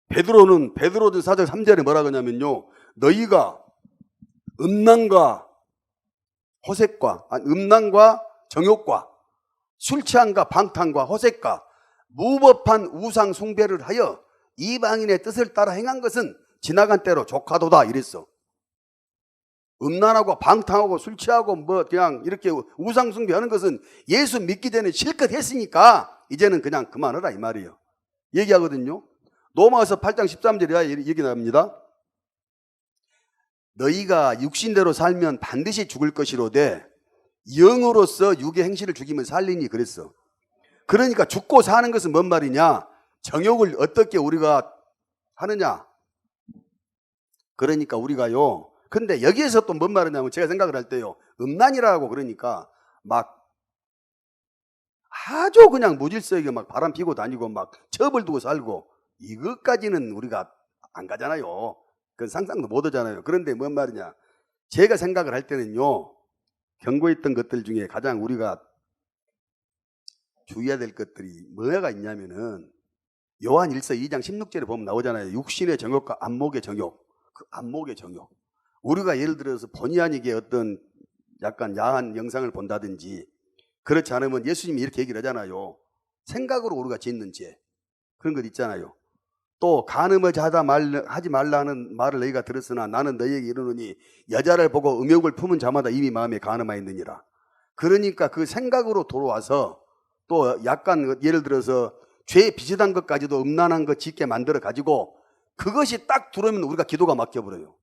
베드로는 4장 3절에 뭐라 그러냐면요. 너희가 음란과 호색과 음란과 정욕과 술 취함과 방탕과 호색과 무법한 우상 숭배를 하여 이방인의 뜻을 따라 행한 것은 지나간 때로 조카도다 이랬어. 음란하고 방탕하고 술 취하고 뭐 그냥 이렇게 우상 숭배하는 것은 예수 믿기 전에 실컷 했으니까 이제는 그냥 그만하라 이 말이에요. 얘기하거든요. 로마서 8장 13절에 얘기 나옵니다. 너희가 육신대로 살면 반드시 죽을 것이로되 영으로서 육의 행실을 죽이면 살리니 그랬어. 그러니까 죽고 사는 것은 뭔 말이냐? 정욕을 어떻게 우리가 하느냐? 그러니까 우리가요. 근데 여기에서 또 뭔 말이냐면 제가 생각을 할 때요. 음란이라고 그러니까 막 아주 그냥 무질서하게 막 바람 피고 다니고 막 첩을 두고 살고 이것까지는 우리가 안 가잖아요. 그건 상상도 못 하잖아요. 그런데 뭔 말이냐? 제가 생각을 할 때는요. 경고했던 것들 중에 가장 우리가 주의해야 될 것들이 뭐가 있냐면은 요한 1서 2장 16절에 보면 나오잖아요. 육신의 정욕과 안목의 정욕. 그 안목의 정욕. 우리가 예를 들어서 본의 아니게 어떤 약간 야한 영상을 본다든지 그렇지 않으면 예수님이 이렇게 얘기를 하잖아요. 생각으로 우리가 짓는 죄. 그런 것 있잖아요. 또 간음을 하지 말라 하는 말을 너희가 들었으나 나는 너희에게 이르노니 여자를 보고 음욕을 품은 자마다 이미 마음에 간음하였느니라. 그러니까 그 생각으로 돌아와서 또 약간 예를 들어서 죄에 비슷한 것까지도 음란한 것 짓게 만들어 가지고 그것이 딱 들어오면 우리가 기도가 막혀버려요.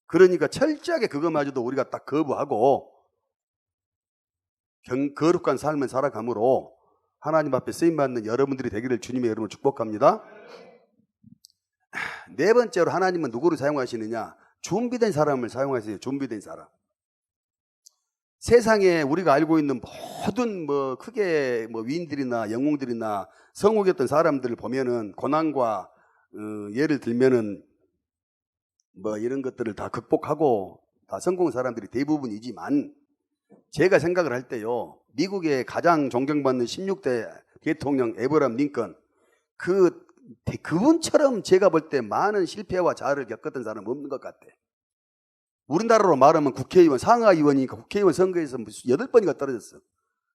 그러니까 철저하게 그것마저도 우리가 딱 거부하고 거룩한 삶을 살아감으로 하나님 앞에 쓰임받는 여러분들이 되기를 주님의 이름으로 축복합니다. 네 번째로 하나님은 누구를 사용하시느냐? 준비된 사람을 사용하세요. 준비된 사람. 세상에 우리가 알고 있는 모든 크게 위인들이나 영웅들이나 성공했던 사람들을 보면은 고난과 예를 들면은 이런 것들을 다 극복하고 다 성공한 사람들이 대부분이지만 제가 생각을 할 때요. 미국의 가장 존경받는 16대 대통령 에브라함 링컨 그분처럼 제가 볼 때 많은 실패와 자아를 겪었던 사람은 없는 것 같아. 우리나라로 말하면 국회의원, 상하의원이니까 국회의원 선거에서 무슨 8번이가 떨어졌어.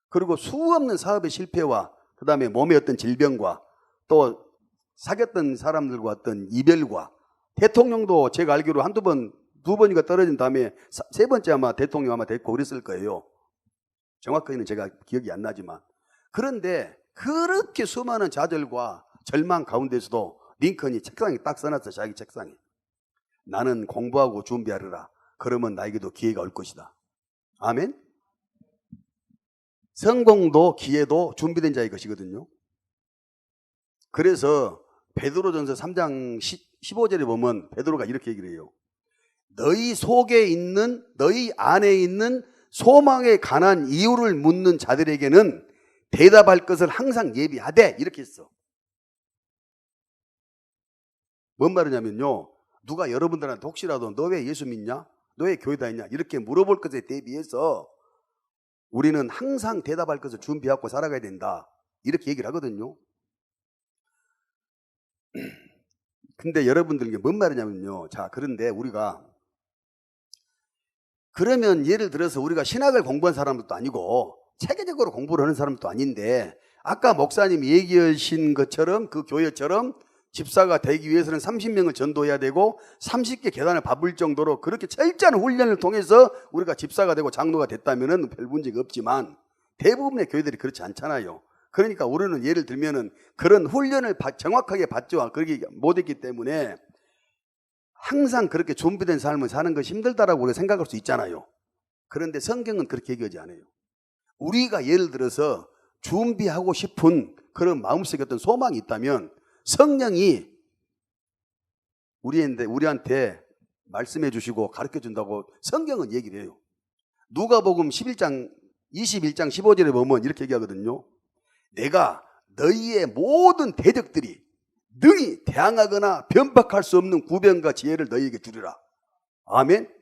그리고 수없는 사업의 실패와 그 다음에 몸의 어떤 질병과 또 사귀었던 사람들과 어떤 이별과 대통령도 제가 알기로 두 번이가 떨어진 다음에 세 번째 아마 대통령 아마 됐고 그랬을 거예요. 정확하게는 제가 기억이 안 나지만. 그런데 그렇게 수많은 좌절과 절망 가운데서도 링컨이 책상에 딱 써놨어. 자기 책상에. 나는 공부하고 준비하리라. 그러면 나에게도 기회가 올 것이다. 아멘? 성공도 기회도 준비된 자의 것이거든요. 그래서 베드로전서 3장 15절에 보면 베드로가 이렇게 얘기를 해요. 너희 안에 있는 소망에 관한 이유를 묻는 자들에게는 대답할 것을 항상 예비하되 이렇게 했어. 뭔 말이냐면요. 누가 여러분들한테 혹시라도 너 왜 예수 믿냐? 너 왜 교회 다니냐? 이렇게 물어볼 것에 대비해서 우리는 항상 대답할 것을 준비하고 살아가야 된다. 이렇게 얘기를 하거든요. 근데 여러분들에게 뭔 말이냐면요. 자, 그런데 우리가 그러면 예를 들어서 우리가 신학을 공부한 사람도 아니고 체계적으로 공부를 하는 사람도 아닌데 아까 목사님이 얘기하신 것처럼 그 교회처럼 집사가 되기 위해서는 30명을 전도해야 되고 30개 계단을 밟을 정도로 그렇게 철저한 훈련을 통해서 우리가 집사가 되고 장로가 됐다면 별 문제가 없지만 대부분의 교회들이 그렇지 않잖아요. 그러니까 우리는 예를 들면은 그런 훈련을 정확하게 받죠. 그렇게 못했기 때문에 항상 그렇게 준비된 삶을 사는 것이 힘들다라고 우리가 생각할 수 있잖아요. 그런데 성경은 그렇게 얘기하지 않아요. 우리가 예를 들어서 준비하고 싶은 그런 마음속에 어떤 소망이 있다면 성령이 우리한테 말씀해 주시고 가르쳐 준다고 성경은 얘기를 해요. 누가복음 11장 21장 15절에 보면 이렇게 얘기하거든요. 내가 너희의 모든 대적들이 능히 대항하거나 변박할 수 없는 구변과 지혜를 너희에게 주리라. 아멘.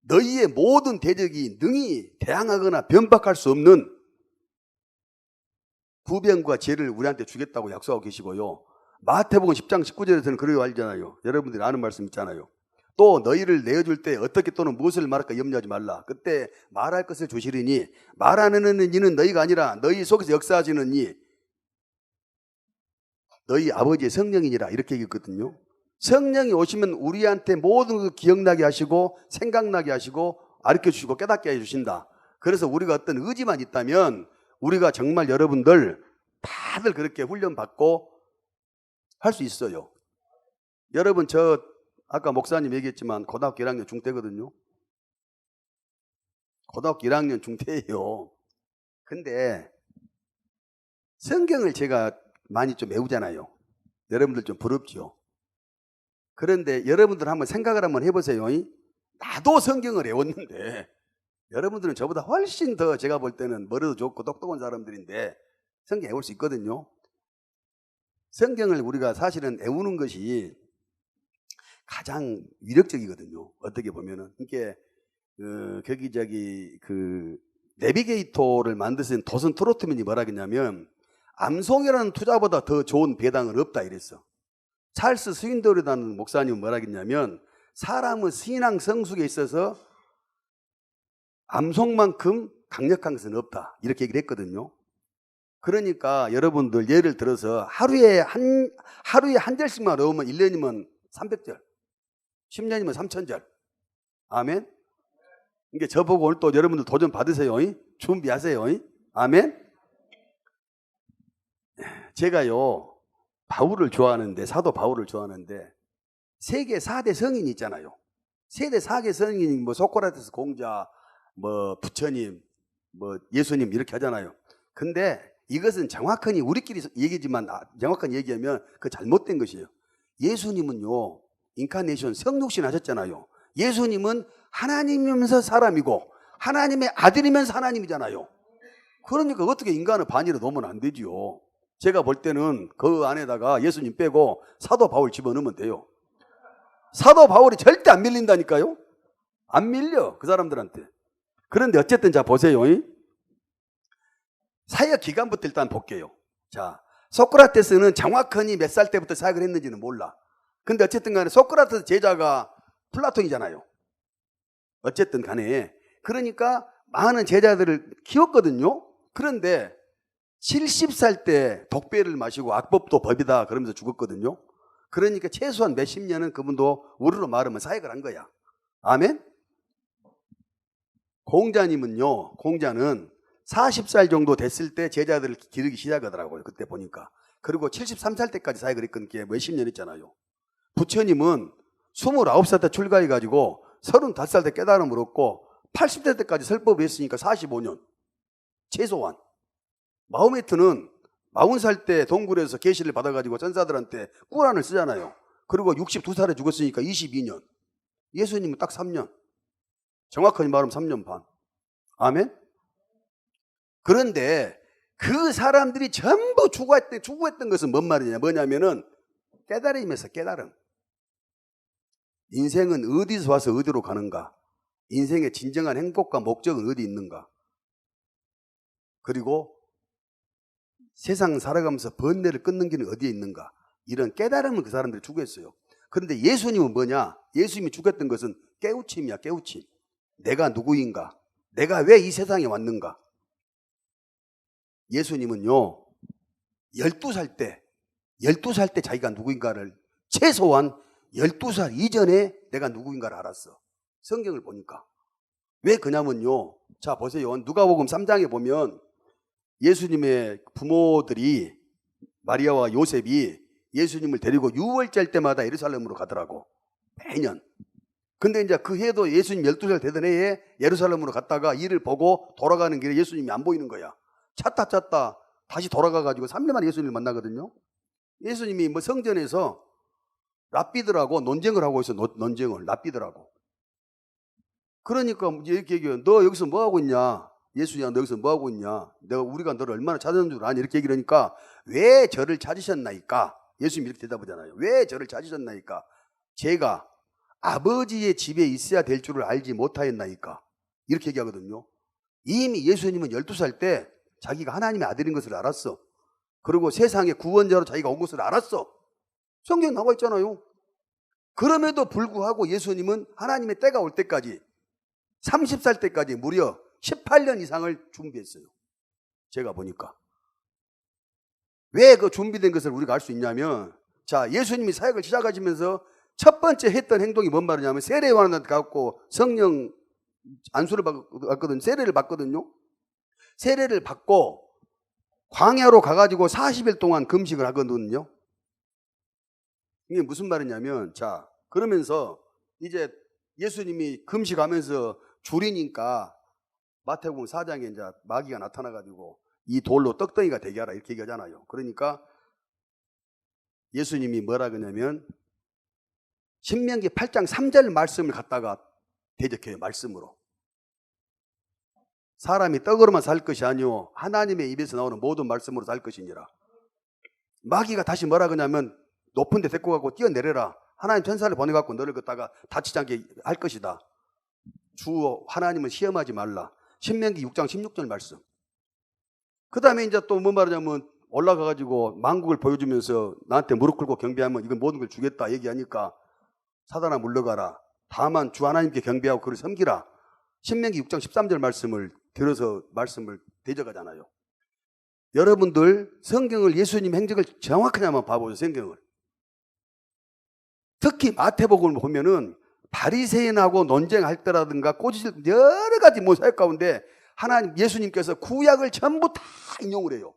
너희의 모든 대적이 능히 대항하거나 변박할 수 없는 구변과 지혜를 우리한테 주겠다고 약속하고 계시고요. 마태복음 10장 19절에서는 그러고 알잖아요. 여러분들이 아는 말씀 있잖아요. 또 너희를 내어줄 때 어떻게 또는 무엇을 말할까 염려하지 말라. 그때 말할 것을 주시리니 말하는 이는 너희가 아니라 너희 속에서 역사하시는 이 너희 아버지의 성령이니라. 이렇게 얘기했거든요. 성령이 오시면 우리한테 모든 것 기억나게 하시고 생각나게 하시고 가르쳐 주시고 깨닫게 해주신다. 그래서 우리가 어떤 의지만 있다면 우리가 정말 여러분들 다들 그렇게 훈련받고 할 수 있어요. 여러분 저 아까 목사님 얘기했지만 고등학교 1학년 중퇴거든요. 고등학교 1학년 중퇴예요. 근데 성경을 제가 많이 좀 외우잖아요. 여러분들 좀 부럽죠. 그런데 여러분들 한번 생각을 한번 해보세요. 나도 성경을 외웠는데 여러분들은 저보다 훨씬 더 제가 볼 때는 머리도 좋고 똑똑한 사람들인데 성경 외울 수 있거든요. 성경을 우리가 사실은 외우는 것이 가장 위력적이거든요. 어떻게 보면은 이게 내비게이터를 만드신 도슨 트로트맨이 뭐라 했냐면 암송이라는 투자보다 더 좋은 배당은 없다 이랬어. 찰스 스윈더르라는 목사님은 뭐라 했냐면 사람의 신앙 성숙에 있어서 암송만큼 강력한 것은 없다 이렇게 얘기를 했거든요. 그러니까 여러분들 예를 들어서 하루에 한 절씩만 외우면 1년이면 300절 10년이면 3000절. 아멘. 이게 저보고 오늘 또 여러분들 도전 받으세요. 준비하세요. 아멘. 제가요 바울을 좋아하는데 사도 바울을 좋아하는데 세계 4대 성인이 있잖아요. 세계 4대 성인이 뭐 소크라테스 공자, 뭐 부처님, 뭐 예수님 이렇게 하잖아요. 근데 이것은 정확하니 우리끼리 얘기지만 정확한 얘기하면 그 잘못된 것이에요. 예수님은요 인카네이션 성육신 하셨잖아요. 예수님은 하나님이면서 사람이고 하나님의 아들이면서 하나님이잖아요. 그러니까 어떻게 인간을 반이로 놓으면 안 되지요. 제가 볼 때는 그 안에다가 예수님 빼고 사도 바울 집어넣으면 돼요. 사도 바울이 절대 안 밀린다니까요. 안 밀려 그 사람들한테. 그런데 어쨌든 자 보세요. 사역 기간부터 일단 볼게요. 자 소크라테스는 정확하니 몇 살 때부터 사역을 했는지는 몰라. 근데 어쨌든 간에 소크라테스 제자가 플라톤이잖아요. 어쨌든 간에 그러니까 많은 제자들을 키웠거든요. 그런데 70살 때 독배를 마시고 악법도 법이다 그러면서 죽었거든요. 그러니까 최소한 몇십 년은 그분도 우리로 말하면 사역을 한 거야. 아멘. 공자는 40살 정도 됐을 때 제자들을 기르기 시작하더라고요. 그때 보니까. 그리고 73살 때까지 사역을 했던 게 몇십 년 했잖아요. 부처님은 29살 때 출가해가지고 35살 때 깨달음을 얻고 80대 때까지 설법을 했으니까 45년 최소한. 마호메트는 40살 때 동굴에서 계시를 받아가지고 천사들한테 꾸란을 쓰잖아요. 그리고 62살에 죽었으니까 22년. 예수님은 딱 3년. 정확하게 말하면 3년 반. 아멘. 그런데 그 사람들이 전부 추구했던 것은 뭔 말이냐 뭐냐면은 깨달음에서 깨달음. 인생은 어디서 와서 어디로 가는가? 인생의 진정한 행복과 목적은 어디 있는가? 그리고 세상 살아가면서 번뇌를 끊는 길은 어디에 있는가? 이런 깨달음을 그 사람들이 추구했어요. 그런데 예수님은 뭐냐? 예수님이 추구했던 것은 깨우침이야, 깨우침. 내가 누구인가? 내가 왜 이 세상에 왔는가? 예수님은요 12살 때 자기가 누구인가를 최소한 12살 이전에 내가 누구인가를 알았어. 성경을 보니까. 왜 그냐면요, 자 보세요. 누가복음 3장에 보면 예수님의 부모들이 마리아와 요셉이 예수님을 데리고 유월절 때마다 예루살렘으로 가더라고. 매년. 근데 이제 그 해도 예수님 12살 되던 해에 예루살렘으로 갔다가 일을 보고 돌아가는 길에 예수님이 안 보이는 거야. 찾다 다시 돌아가가지고 3년 만에 예수님을 만나거든요. 예수님이 뭐 성전에서 랍비들하고 논쟁을 하고 있어. 논쟁을 랍비들하고. 그러니까 이렇게 얘기해요. 너 여기서 뭐 하고 있냐? 예수야, 너 여기서 뭐 하고 있냐? 우리가 너를 얼마나 찾았는 줄 아니? 이렇게 얘기를 하니까 왜 저를 찾으셨나이까? 예수님이 이렇게 대답하잖아요. 왜 저를 찾으셨나이까? 제가 아버지의 집에 있어야 될 줄을 알지 못하였나이까? 이렇게 얘기하거든요. 이미 예수님은 12살 때 자기가 하나님의 아들인 것을 알았어. 그리고 세상의 구원자로 자기가 온 것을 알았어. 성경에 나와 있잖아요. 그럼에도 불구하고 예수님은 하나님의 때가 올 때까지 30살 때까지 무려 18년 이상을 준비했어요. 제가 보니까. 왜 그 준비된 것을 우리가 알 수 있냐면, 자, 예수님이 사역을 시작하시면서 첫 번째 했던 행동이 뭔 말이냐면 세례 요한한테 가고 성령 안수를 받거든요. 세례를 받거든요. 세례를 받고 광야로 가가지고 40일 동안 금식을 하거든요. 이게 무슨 말이냐면, 자, 그러면서 이제 예수님이 금식하면서 줄이니까 마태복음 4장에 이제 마귀가 나타나가지고 이 돌로 떡덩이가 되게 하라 이렇게 얘기하잖아요. 그러니까 예수님이 뭐라 그러냐면 신명기 8장 3절 말씀을 갖다가 대적해요. 말씀으로. 사람이 떡으로만 살 것이 아니오 하나님의 입에서 나오는 모든 말씀으로 살 것이니라. 마귀가 다시 뭐라 그러냐면 높은 데 데리고 가고 뛰어내려라. 하나님 천사를 보내갖고 너를 갖다가 다치지 않게 할 것이다. 주 하나님은 시험하지 말라. 신명기 6장 16절 말씀. 그 다음에 이제 또 뭐 말하냐면 올라가가지고 만국을 보여주면서 나한테 무릎 꿇고 경배하면 이건 모든 걸 주겠다 얘기하니까 사단아 물러가라. 다만 주 하나님께 경배하고 그를 섬기라. 신명기 6장 13절 말씀을 들어서 말씀을 대적하잖아요. 여러분들 성경을 예수님 행적을 정확하게 한번 봐보세요. 성경을. 특히 마태복음을 보면은 바리새인하고 논쟁할 때라든가 꼬지실 여러 가지 사역 가운데 하나님 예수님께서 구약을 전부 다 인용을 해요.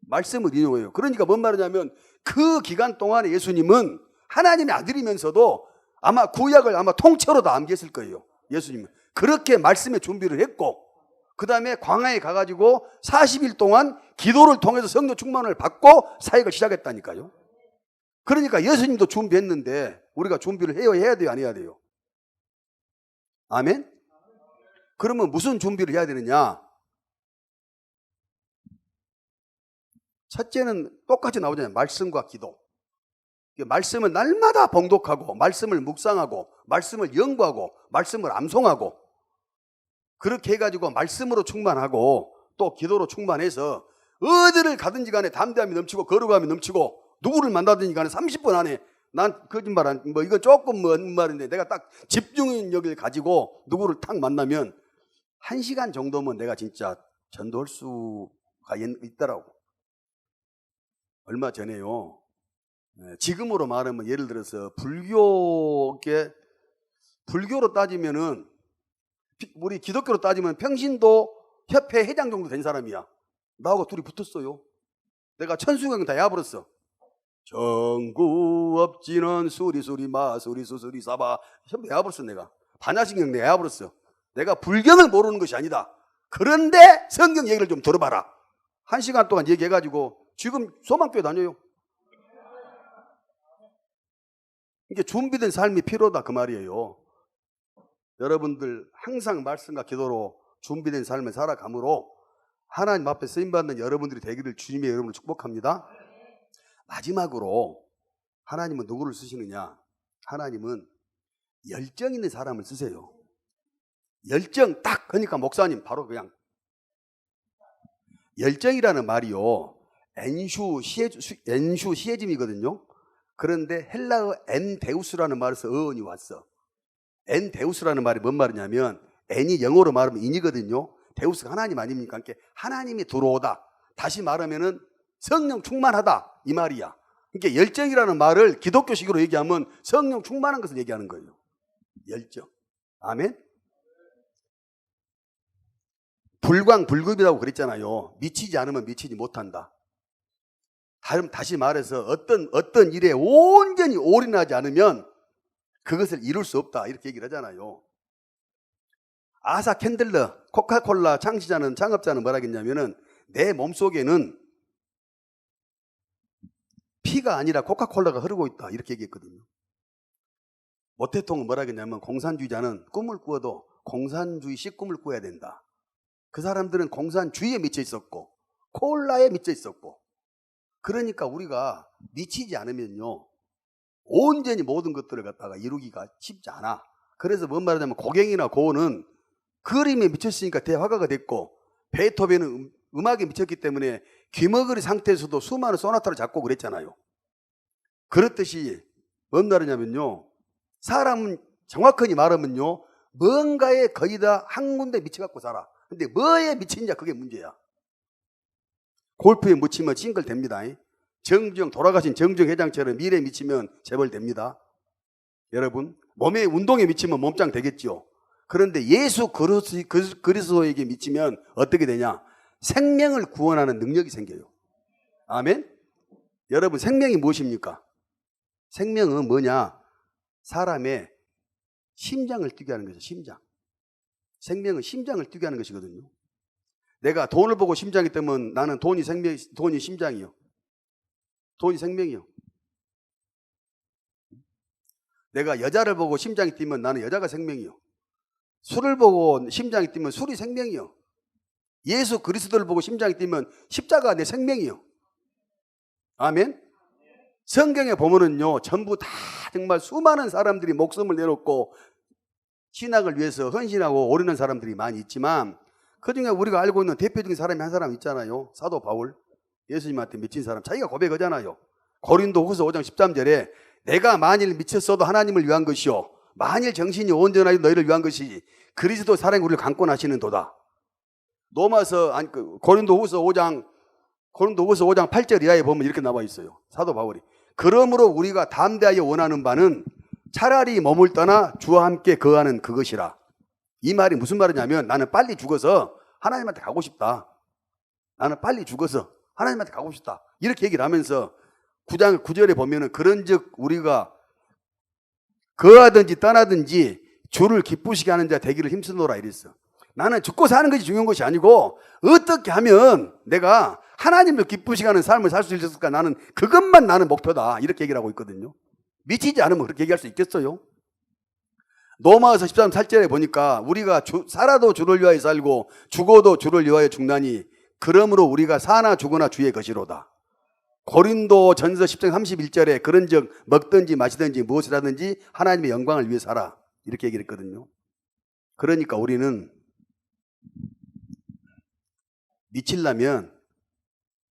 말씀을 인용해요. 그러니까 뭔 말이냐면 그 기간 동안에 예수님은 하나님의 아들이면서도 아마 구약을 아마 통째로 다 암기했을 거예요. 예수님은 그렇게 말씀의 준비를 했고 그 다음에 광야에 가가지고 40일 동안 기도를 통해서 성령 충만을 받고 사역을 시작했다니까요. 그러니까 예수님도 준비했는데 우리가 준비를 해야 돼요? 안 해야 돼요? 아멘? 그러면 무슨 준비를 해야 되느냐? 첫째는 똑같이 나오잖아요. 말씀과 기도. 말씀을 날마다 봉독하고 말씀을 묵상하고 말씀을 연구하고 말씀을 암송하고 그렇게 해가지고 말씀으로 충만하고 또 기도로 충만해서 어디를 가든지 간에 담대함이 넘치고 거룩함이 넘치고 누구를 만나든지 간에 30분 안에 난 거짓말 이건 조금 먼 말인데 내가 딱 집중력을 가지고 누구를 딱 만나면 1시간 정도면 내가 진짜 전도할 수가 있더라고. 얼마 전에요. 지금으로 말하면 예를 들어서 불교로 따지면은 우리 기독교로 따지면 평신도 협회 회장 정도 된 사람이야. 나하고 둘이 붙었어요. 내가 천수경 다 야버렸어. 정구 업지는 수리수리 마수리 수수리 사바 전부 야버렸어. 내가 반야신경 내가 야버렸어. 내가 불경을 모르는 것이 아니다. 그런데 성경 얘기를 좀 들어봐라. 1시간 동안 얘기해가지고 지금 소망교회 다녀요. 이게 준비된 삶이 필요하다 그 말이에요. 여러분들 항상 말씀과 기도로 준비된 삶을 살아가므로 하나님 앞에 쓰임받는 여러분들이 되기를 주님의 이름으로 축복합니다. 마지막으로 하나님은 누구를 쓰시느냐? 하나님은 열정 있는 사람을 쓰세요. 열정 딱 그러니까 목사님 바로 그냥 열정이라는 말이요 엔슈 시에짐이거든요. 그런데 헬라어 엔데우스라는 말에서 어원이 왔어. 엔데우스라는 말이 뭔 말이냐면 엔이 영어로 말하면 인이거든요. 데우스가 하나님 아닙니까? 그러니까 하나님이 들어오다. 다시 말하면은 성령 충만하다 이 말이야. 그러니까 열정이라는 말을 기독교식으로 얘기하면 성령 충만한 것을 얘기하는 거예요. 열정. 아멘. 불광불급이라고 그랬잖아요. 미치지 않으면 미치지 못한다. 다시 말해서 어떤 일에 온전히 올인하지 않으면 그것을 이룰 수 없다 이렇게 얘기를 하잖아요. 아사 캔들러 코카콜라 창업자는 뭐라 했냐면은 내 몸속에는 피가 아니라 코카콜라가 흐르고 있다 이렇게 얘기했거든요. 모태통은 뭐라 그랬냐면 공산주의자는 꿈을 꾸어도 공산주의식 꿈을 꾸어야 된다. 그 사람들은 공산주의에 미쳐 있었고 콜라에 미쳐 있었고, 그러니까 우리가 미치지 않으면요 온전히 모든 것들을 갖다가 이루기가 쉽지 않아. 그래서 뭔 말하냐면 고갱이나 고어는 그림에 미쳤으니까 대화가가 됐고, 베토벤은 음악에 미쳤기 때문에 귀머거리 상태에서도 수많은 소나타를 작곡 그랬잖아요. 그렇듯이 뭔 말이냐면요, 사람은 정확하게 말하면요 뭔가에 거의 다 한 군데 미쳐갖고 살아. 근데 뭐에 미치냐 그게 문제야. 골프에 묻히면 싱글 됩니다. 정주영, 돌아가신 정주영 회장처럼 미래에 미치면 재벌 됩니다. 여러분, 몸의 운동에 미치면 몸짱 되겠죠. 그런데 예수 그리스도에게 미치면 어떻게 되냐? 생명을 구원하는 능력이 생겨요. 아멘? 여러분, 생명이 무엇입니까? 생명은 뭐냐? 사람의 심장을 뛰게 하는 것이죠. 심장. 생명은 심장을 뛰게 하는 것이거든요. 내가 돈을 보고 심장이 뜨면 나는 돈이 심장이요. 돈이 생명이요. 내가 여자를 보고 심장이 뛰면 나는 여자가 생명이요. 술을 보고 심장이 뛰면 술이 생명이요. 예수 그리스도를 보고 심장이 뛰면 십자가가 내 생명이요. 아멘? 성경에 보면은요, 전부 다 정말 수많은 사람들이 목숨을 내놓고 신학을 위해서 헌신하고 오르는 사람들이 많이 있지만, 그 중에 우리가 알고 있는 대표적인 사람이 한 사람 있잖아요. 사도 바울. 예수님한테 미친 사람. 자기가 고백하잖아요. 고린도후서 5장 13절에 내가 만일 미쳤어도 하나님을 위한 것이요 만일 정신이 온전하여 너희를 위한 것이 그리스도 사랑이 우리를 강권하시는 도다. 고린도후서 5장 8절 이하에 보면 이렇게 나와 있어요. 사도 바울이. 그러므로 우리가 담대하여 원하는 바는 차라리 몸을 떠나 주와 함께 거하는 그것이라. 이 말이 무슨 말이냐면 나는 빨리 죽어서 하나님한테 가고 싶다. 나는 빨리 죽어서 하나님한테 가고 싶다. 이렇게 얘기를 하면서 9장 9절에 보면은 그런즉 우리가 거하든지 떠나든지 주를 기쁘시게 하는 자 되기를 힘쓰노라 이랬어. 나는 죽고 사는 것이 중요한 것이 아니고 어떻게 하면 내가 하나님을 기쁘시게 하는 삶을 살 수 있을까, 나는 그것만 나는 목표다. 이렇게 얘기를 하고 있거든요. 미치지 않으면 그렇게 얘기할 수 있겠어요? 로마서 13장 8절에 보니까 우리가 살아도 주를 위하여 살고 죽어도 주를 위하여 죽나니 그러므로 우리가 사나 죽으나 주의 것이로다. 고린도 전서 10장 31절에 그런즉 먹든지 마시든지 무엇을 하든지 하나님의 영광을 위해 살아. 이렇게 얘기를 했거든요. 그러니까 우리는 미치려면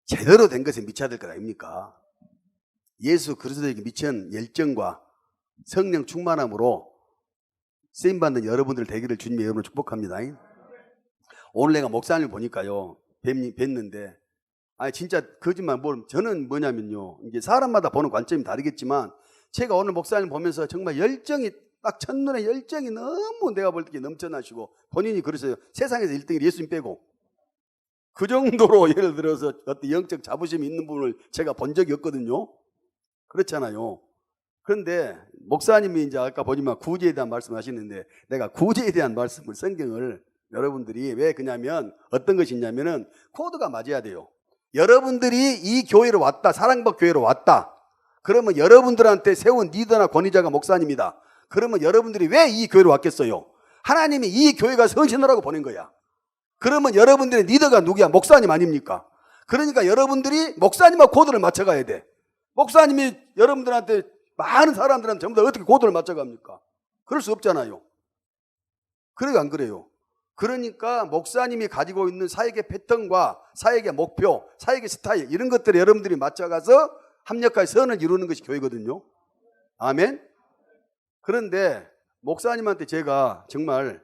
제대로 된 것에 미쳐야 될 것 아닙니까? 예수 그리스도에게 미친 열정과 성령 충만함으로 쓰임받는 여러분들 되기를 주님의 이름으로 축복합니다. 오늘 내가 목사님을 보니까요, 뵀는데, 진짜 거짓말, 저는 뭐냐면요, 이제 사람마다 보는 관점이 다르겠지만, 제가 오늘 목사님 보면서 정말 열정이, 딱 첫눈에 열정이 너무 내가 볼 때 넘쳐나시고, 본인이 그러세요. 세상에서 1등이 예수님 빼고. 그 정도로 예를 들어서 어떤 영적 자부심이 있는 분을 제가 본 적이 없거든요. 그렇잖아요. 그런데 목사님이 이제 아까 보지만 구제에 대한 말씀을 하시는데, 내가 구제에 대한 말씀을, 성경을 여러분들이 왜 그냐면 어떤 것이 있냐면은 코드가 맞아야 돼요. 여러분들이 이 교회로 왔다, 사랑복 교회로 왔다. 그러면 여러분들한테 세운 리더나 권위자가 목사님이다. 그러면 여러분들이 왜 이 교회로 왔겠어요? 하나님이 이 교회가 선신하라고 보낸 거야. 그러면 여러분들의 리더가 누구야? 목사님 아닙니까? 그러니까 여러분들이 목사님하고 코드를 맞춰가야 돼. 목사님이 여러분들한테, 많은 사람들한테 전부 다 어떻게 코드를 맞춰갑니까? 그럴 수 없잖아요. 그래요, 안 그래요? 그러니까 목사님이 가지고 있는 사역의 패턴과 사역의 목표, 사역의 스타일, 이런 것들을 여러분들이 맞춰가서 합력하여 선을 이루는 것이 교회거든요. 아멘? 그런데 목사님한테 제가 정말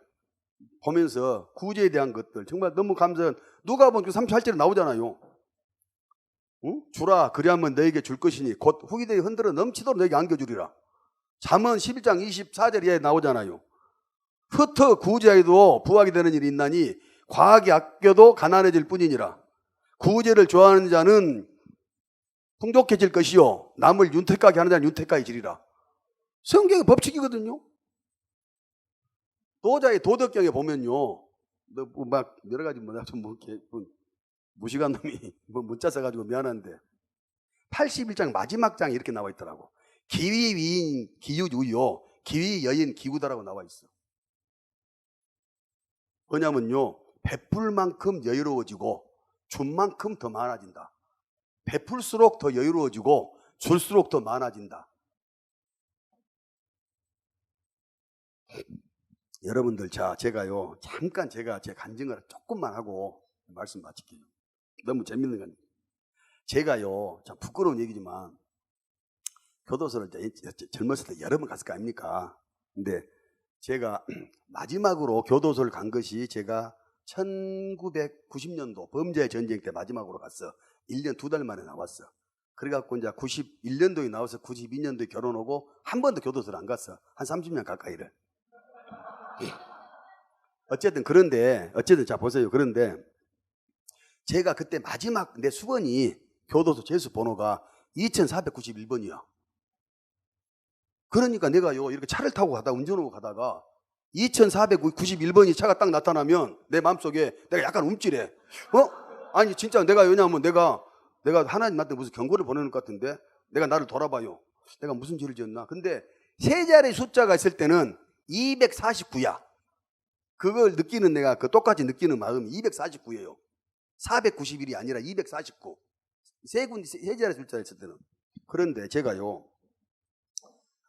보면서 구제에 대한 것들 정말 너무 감사한, 누가 보면 38절에 나오잖아요. 응? 주라 그리하면 너에게 줄 것이니 곧 후기들이 흔들어 넘치도록 너에게 안겨주리라. 잠언 11장 24절에 나오잖아요. 흩어 구제하여도 부하게 되는 일이 있나니 과하게 아껴도 가난해질 뿐이니라. 구제를 좋아하는 자는 풍족해질 것이요 남을 윤택하게 하는 자는 윤택하여지리라. 성경의 법칙이거든요. 도자의 도덕경에 보면요, 막 여러 가지 무식한 놈이 문자 써가지고 미안한데 81장 마지막 장에 이렇게 나와 있더라고. 기위위인 기유유요 기위, 여인, 기구다라고 나와 있어. 뭐냐면요, 베풀 만큼 여유로워지고 준 만큼 더 많아진다. 베풀수록 더 여유로워지고 줄수록 더 많아진다. 여러분들, 자, 제가요, 잠깐 제가 제 간증을 조금만 하고 말씀 마칠게요. 너무 재밌는 건, 제가요, 참 부끄러운 얘기지만, 교도소를 젊었을 때 여러 번 갔을 거 아닙니까? 근데 제가 마지막으로 교도소를 간 것이 제가 1990년도 범죄 전쟁 때 마지막으로 갔어. 1년 2달 만에 나왔어. 그래갖고 이제 91년도에 나와서 92년도에 결혼하고 한 번도 교도소를 안 갔어. 한 30년 가까이를. 어쨌든 자 보세요. 그런데 제가 그때 마지막 내 수건이 교도소 재수 번호가 2491번이야. 그러니까 내가요, 이렇게 차를 타고 운전하고 가다가 2491번이 차가 딱 나타나면 내 마음속에 내가 약간 움찔해. 아니 진짜 왜냐하면 내가 하나님 나한테 무슨 경고를 보내는 것 같은데, 내가 나를 돌아봐요. 내가 무슨 죄를 지었나? 근데 세 자리 숫자가 있을 때는 249야. 그걸 느끼는, 내가 그 똑같이 느끼는 마음이 249예요. 491이 아니라 249. 세 자리 숫자 있을 때는. 그런데 제가요,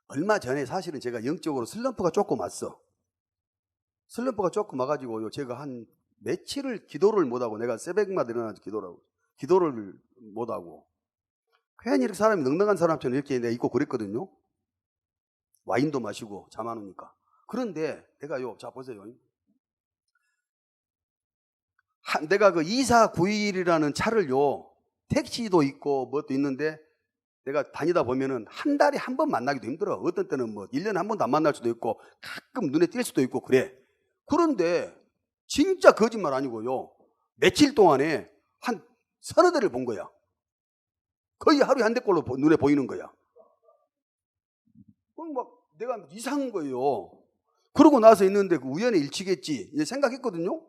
얼마 전에 사실은 제가 영적으로 슬럼프가 조금 왔어. 슬럼프가 조금 와가지고요, 제가 한 며칠을 기도를 못하고, 내가 새벽마다 일어나서 기도를 못하고, 괜히 이렇게 사람이 넉넉한 사람처럼 이렇게 내가 있고 그랬거든요. 와인도 마시고 잠 안 오니까. 그런데 내가요, 자 보세요. 내가 그 2491이라는 차를요, 택시도 있고 뭣도 있는데, 내가 다니다 보면은 한 달에 한 번 만나기도 힘들어. 어떤 때는 1년에 한 번도 안 만날 수도 있고, 가끔 눈에 띌 수도 있고 그래. 그런데 진짜 거짓말 아니고요, 며칠 동안에 한 서너 대를 본 거야. 거의 하루에 한 대꼴로 눈에 보이는 거야. 그럼 내가 이상한 거예요. 그러고 나서 있는데 그 우연의 일치겠지 이제 생각했거든요.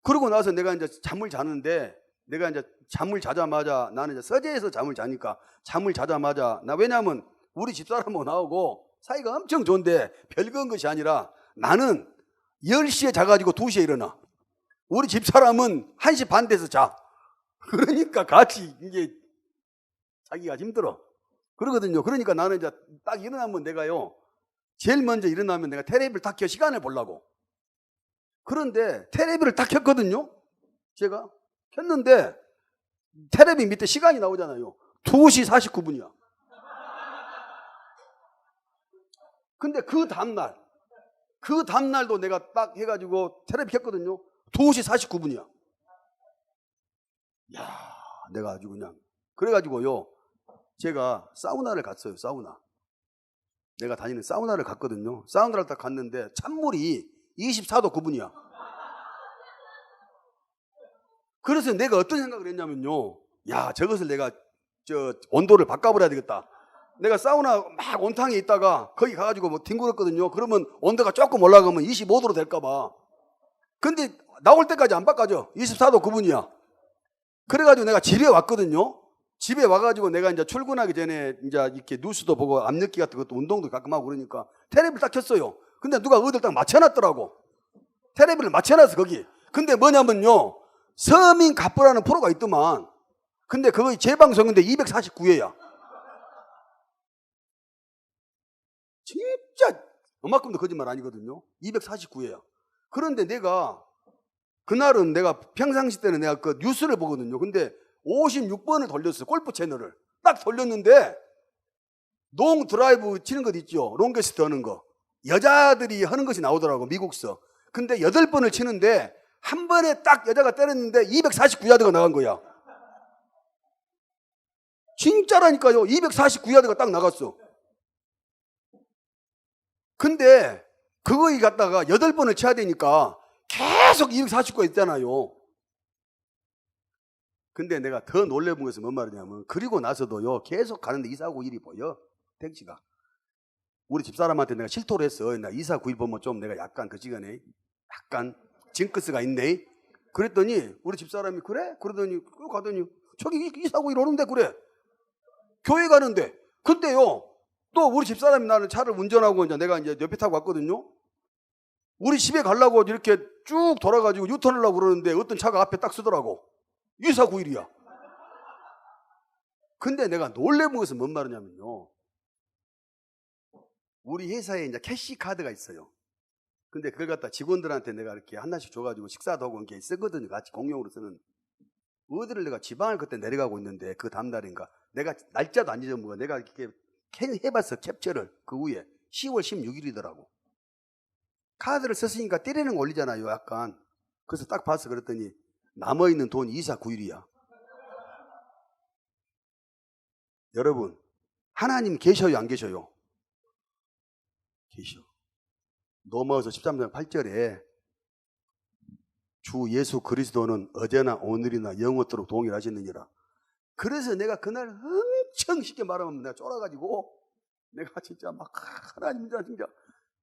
그러고 나서 내가 이제 잠을 자는데, 내가 이제 잠을 자자마자, 나는 이제 서재에서 잠을 자니까, 잠을 자자마자, 왜냐하면 우리 집사람하고 나오고 사이가 엄청 좋은데 별건 것이 아니라, 나는 10시에 자가지고 2시에 일어나. 우리 집사람은 1시 반 돼서 자. 그러니까 같이 이게 자기가 힘들어. 그러거든요. 그러니까 나는 이제 딱 일어나면 내가요, 제일 먼저 일어나면 내가 텔레비를 딱 켜 시간을 보려고. 그런데 텔레비를 딱 켰거든요. 제가 켰는데 텔레비 밑에 시간이 나오잖아요. 2시 49분이야. 근데 그 다음날도 내가 딱 해가지고 텔레비 켰거든요. 2시 49분이야. 야, 내가 아주 그냥. 그래가지고요, 제가 사우나를 갔어요. 사우나. 내가 다니는 사우나를 갔거든요. 사우나를 딱 갔는데 찬물이 24도 9분이야. 그래서 내가 어떤 생각을 했냐면요, 야, 저것을 내가 온도를 바꿔버려야 되겠다. 내가 사우나 막 온탕에 있다가 거기 가가지고 뒹굴었거든요. 그러면 온도가 조금 올라가면 25도로 될까봐. 근데 나올 때까지 안 바꿔줘. 24도 9분이야. 그래가지고 내가 집에 왔거든요. 집에 와가지고 내가 이제 출근하기 전에 이제 이렇게 뉴스도 보고 암력기 같은 것도 운동도 가끔 하고 그러니까 텔레비를 딱 켰어요. 근데 누가 어디를 딱 맞춰놨더라고. 텔레비를 맞춰놨어, 거기. 근데 뭐냐면요, 서민 갑부라는 프로가 있더만. 근데 그거 재방송인데 249회야. 진짜 이만큼도 거짓말 아니거든요. 249회야. 그런데 내가 그날은, 내가 평상시 때는 내가 그 뉴스를 보거든요. 근데 56번을 돌렸어. 골프 채널을 딱 돌렸는데, 롱 드라이브 치는 것 있죠, 롱게스트 하는 거, 여자들이 하는 것이 나오더라고, 미국서. 근데 8번을 치는데 한 번에 딱 여자가 때렸는데 249야드가 나간 거야. 진짜라니까요. 249야드가 딱 나갔어. 근데 그거에 갖다가 8번을 쳐야 되니까 계속 249가 있잖아요. 근데 내가 더 놀래본 것은 뭔 말이냐면, 그리고 나서도요, 계속 가는데 2491이 보여, 택시가. 우리 집사람한테 내가 실토를 했어. 나 2491 보면 좀 내가 약간 그 시간에 약간 징크스가 있네. 그랬더니 우리 집사람이 그래? 그러더니 가더니 저기 2491 오는데 그래. 교회 가는데. 근데요, 또 우리 집사람이 나는 차를 운전하고 이제 내가 이제 옆에 타고 왔거든요. 우리 집에 가려고 이렇게 쭉 돌아가지고 유턴을 하려고 그러는데 어떤 차가 앞에 딱 서더라고. 유사구일이야. 근데 내가 놀래본 것은 뭔 말이냐면요. 우리 회사에 이제 캐시 카드가 있어요. 근데 그걸 갖다 직원들한테 내가 이렇게 하나씩 줘가지고 식사도 하고 이렇게 쓰거든요. 같이 공용으로 쓰는. 어디를 내가 지방을 그때 내려가고 있는데 그 다음날인가 내가 날짜도 안 잊어먹어. 내가 이렇게 해봤어. 캡처를. 그 후에 10월 16일이더라고. 카드를 썼으니까 때리는 거 올리잖아요. 약간. 그래서 딱 봐서 그랬더니 남아있는 돈 2491이야. 여러분, 하나님 계셔요, 안 계셔요? 계셔. 넘어서 13장 8절에 주 예수 그리스도는 어제나 오늘이나 영원토록 동일하시느니라. 그래서 내가 그날 엄청 쉽게 말하면 내가 쫄아가지고 내가 진짜 막 하나님 진짜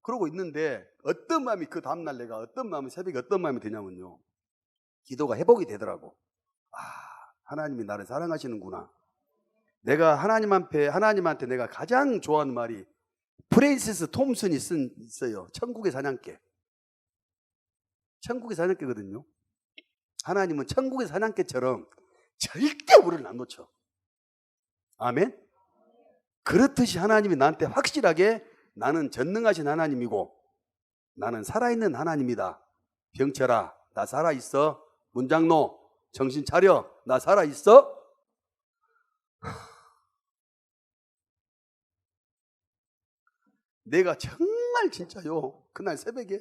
그러고 있는데 어떤 마음이 그 다음날 내가 어떤 마음이 새벽에 어떤 마음이 드냐면요. 기도가 회복이 되더라고. 아, 하나님이 나를 사랑하시는구나. 내가 하나님한테 내가 가장 좋아하는 말이 프랜시스 톰슨이 있어요. 천국의 사냥개. 천국의 사냥개거든요. 하나님은 천국의 사냥개처럼 절대 우리를 안 놓쳐. 아멘? 그렇듯이 하나님이 나한테 확실하게 나는 전능하신 하나님이고 나는 살아있는 하나님이다. 병철아, 나 살아있어. 문장로, 정신 차려. 나 살아있어. 내가 정말 진짜요. 그날 새벽에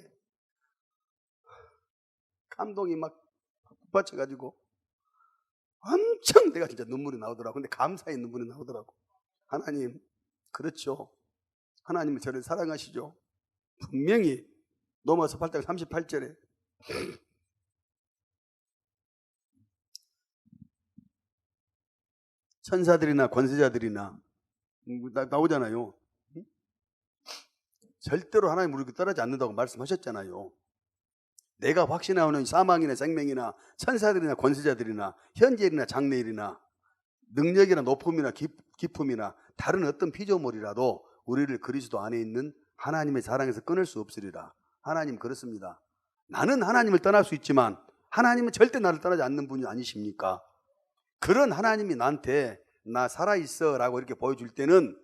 감동이 막 북받쳐가지고 엄청 내가 진짜 눈물이 나오더라고. 근데 감사의 눈물이 나오더라고. 하나님, 그렇죠. 하나님은 저를 사랑하시죠. 분명히 로마서 8장 38절에 천사들이나 권세자들이나 나오잖아요. 절대로 하나님 우리를 떠나지 않는다고 말씀하셨잖아요. 내가 확신하는 사망이나 생명이나 천사들이나 권세자들이나 현재일이나 장래일이나 능력이나 높음이나 기품이나 다른 어떤 피조물이라도 우리를 그리스도 안에 있는 하나님의 사랑에서 끊을 수 없으리라. 하나님 그렇습니다. 나는 하나님을 떠날 수 있지만 하나님은 절대 나를 떠나지 않는 분이 아니십니까? 그런 하나님이 나한테 나 살아있어 라고 이렇게 보여줄 때는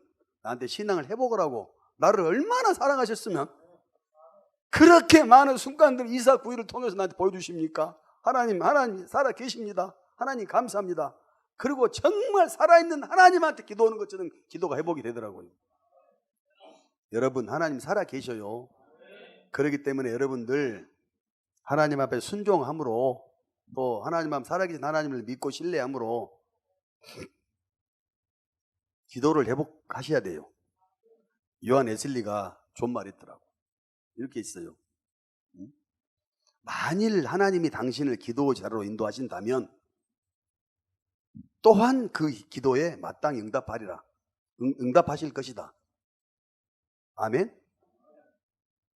나한테 신앙을 회복을 하고 나를 얼마나 사랑하셨으면 그렇게 많은 순간들 2491을 통해서 나한테 보여주십니까? 하나님 살아 계십니다. 하나님 감사합니다. 그리고 정말 살아있는 하나님한테 기도하는 것처럼 기도가 회복이 되더라고요. 여러분, 하나님 살아 계셔요. 그렇기 때문에 여러분들 하나님 앞에 순종함으로 또 하나님 앞에 살아계신 하나님을 믿고 신뢰함으로 기도를 회복하셔야 돼요. 요한 웨슬리가 좋은 말이 있더라고. 이렇게 있어요. 만일 하나님이 당신을 기도 자료로 인도하신다면 또한 그 기도에 마땅히 응답하리라. 응답하실 것이다. 아멘?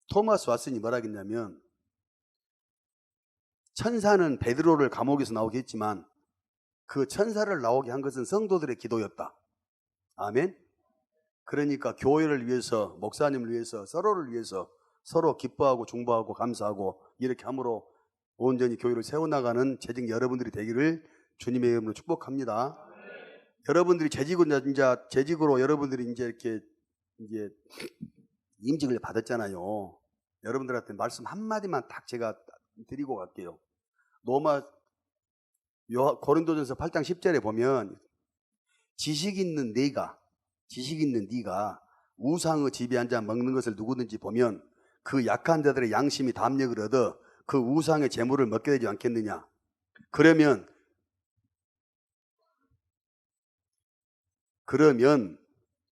토마스 왓슨이 뭐라 했냐면 천사는 베드로를 감옥에서 나오게 했지만 그 천사를 나오게 한 것은 성도들의 기도였다. 아멘? 그러니까 교회를 위해서, 목사님을 위해서, 서로를 위해서 서로 기뻐하고 중보하고 감사하고 이렇게 함으로 온전히 교회를 세워나가는 재직 여러분들이 되기를 주님의 이름으로 축복합니다. 여러분들이 재직으로 여러분들이 이렇게 임직을 받았잖아요. 여러분들한테 말씀 한마디만 딱 제가 드리고 갈게요. 고린도전서 8장 10절에 보면 지식 있는 네가 우상의 집에 앉아 먹는 것을 누구든지 보면 그 약한 자들의 양심이 담력을 얻어 그 우상의 재물을 먹게 되지 않겠느냐. 그러면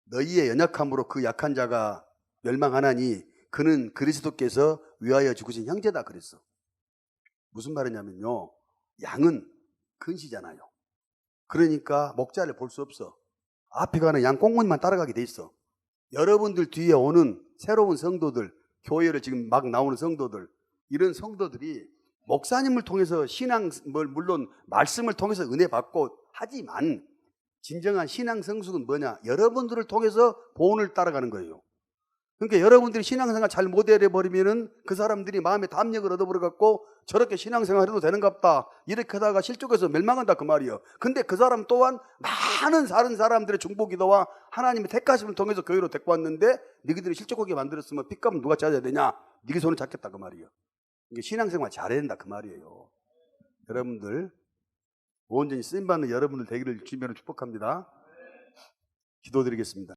너희의 연약함으로 그 약한 자가 멸망하나니 그는 그리스도께서 위하여 죽으신 형제다 그랬어. 무슨 말이냐면요, 양은 근시잖아요. 그러니까 목자를 볼 수 없어. 앞에 가는 양 꽁무니만 따라가게 돼 있어. 여러분들 뒤에 오는 새로운 성도들, 교회를 지금 막 나오는 성도들, 이런 성도들이 목사님을 통해서 물론 말씀을 통해서 은혜 받고 하지만 진정한 신앙 성숙은 뭐냐? 여러분들을 통해서 보온을 따라가는 거예요. 그러니까 여러분들이 신앙생활 잘 못해 버리면은 그 사람들이 마음에 담력을 얻어버려 갖고 저렇게 신앙생활 해도 되는갑다 이렇게 하다가 실족해서 멸망한다 그 말이에요. 근데 그 사람 또한 많은 다른 사람들의 중보기도와 하나님의 택하심을 통해서 교회로 데리고 왔는데 너희들이 실족하게 만들었으면 핏값은 누가 짜야 되냐? 너희 손을 잡겠다 그 말이에요. 이게 신앙생활 잘해야 된다 그 말이에요. 여러분들 온전히 쓰임받는 여러분들 되기를 주님으로 축복합니다. 기도드리겠습니다.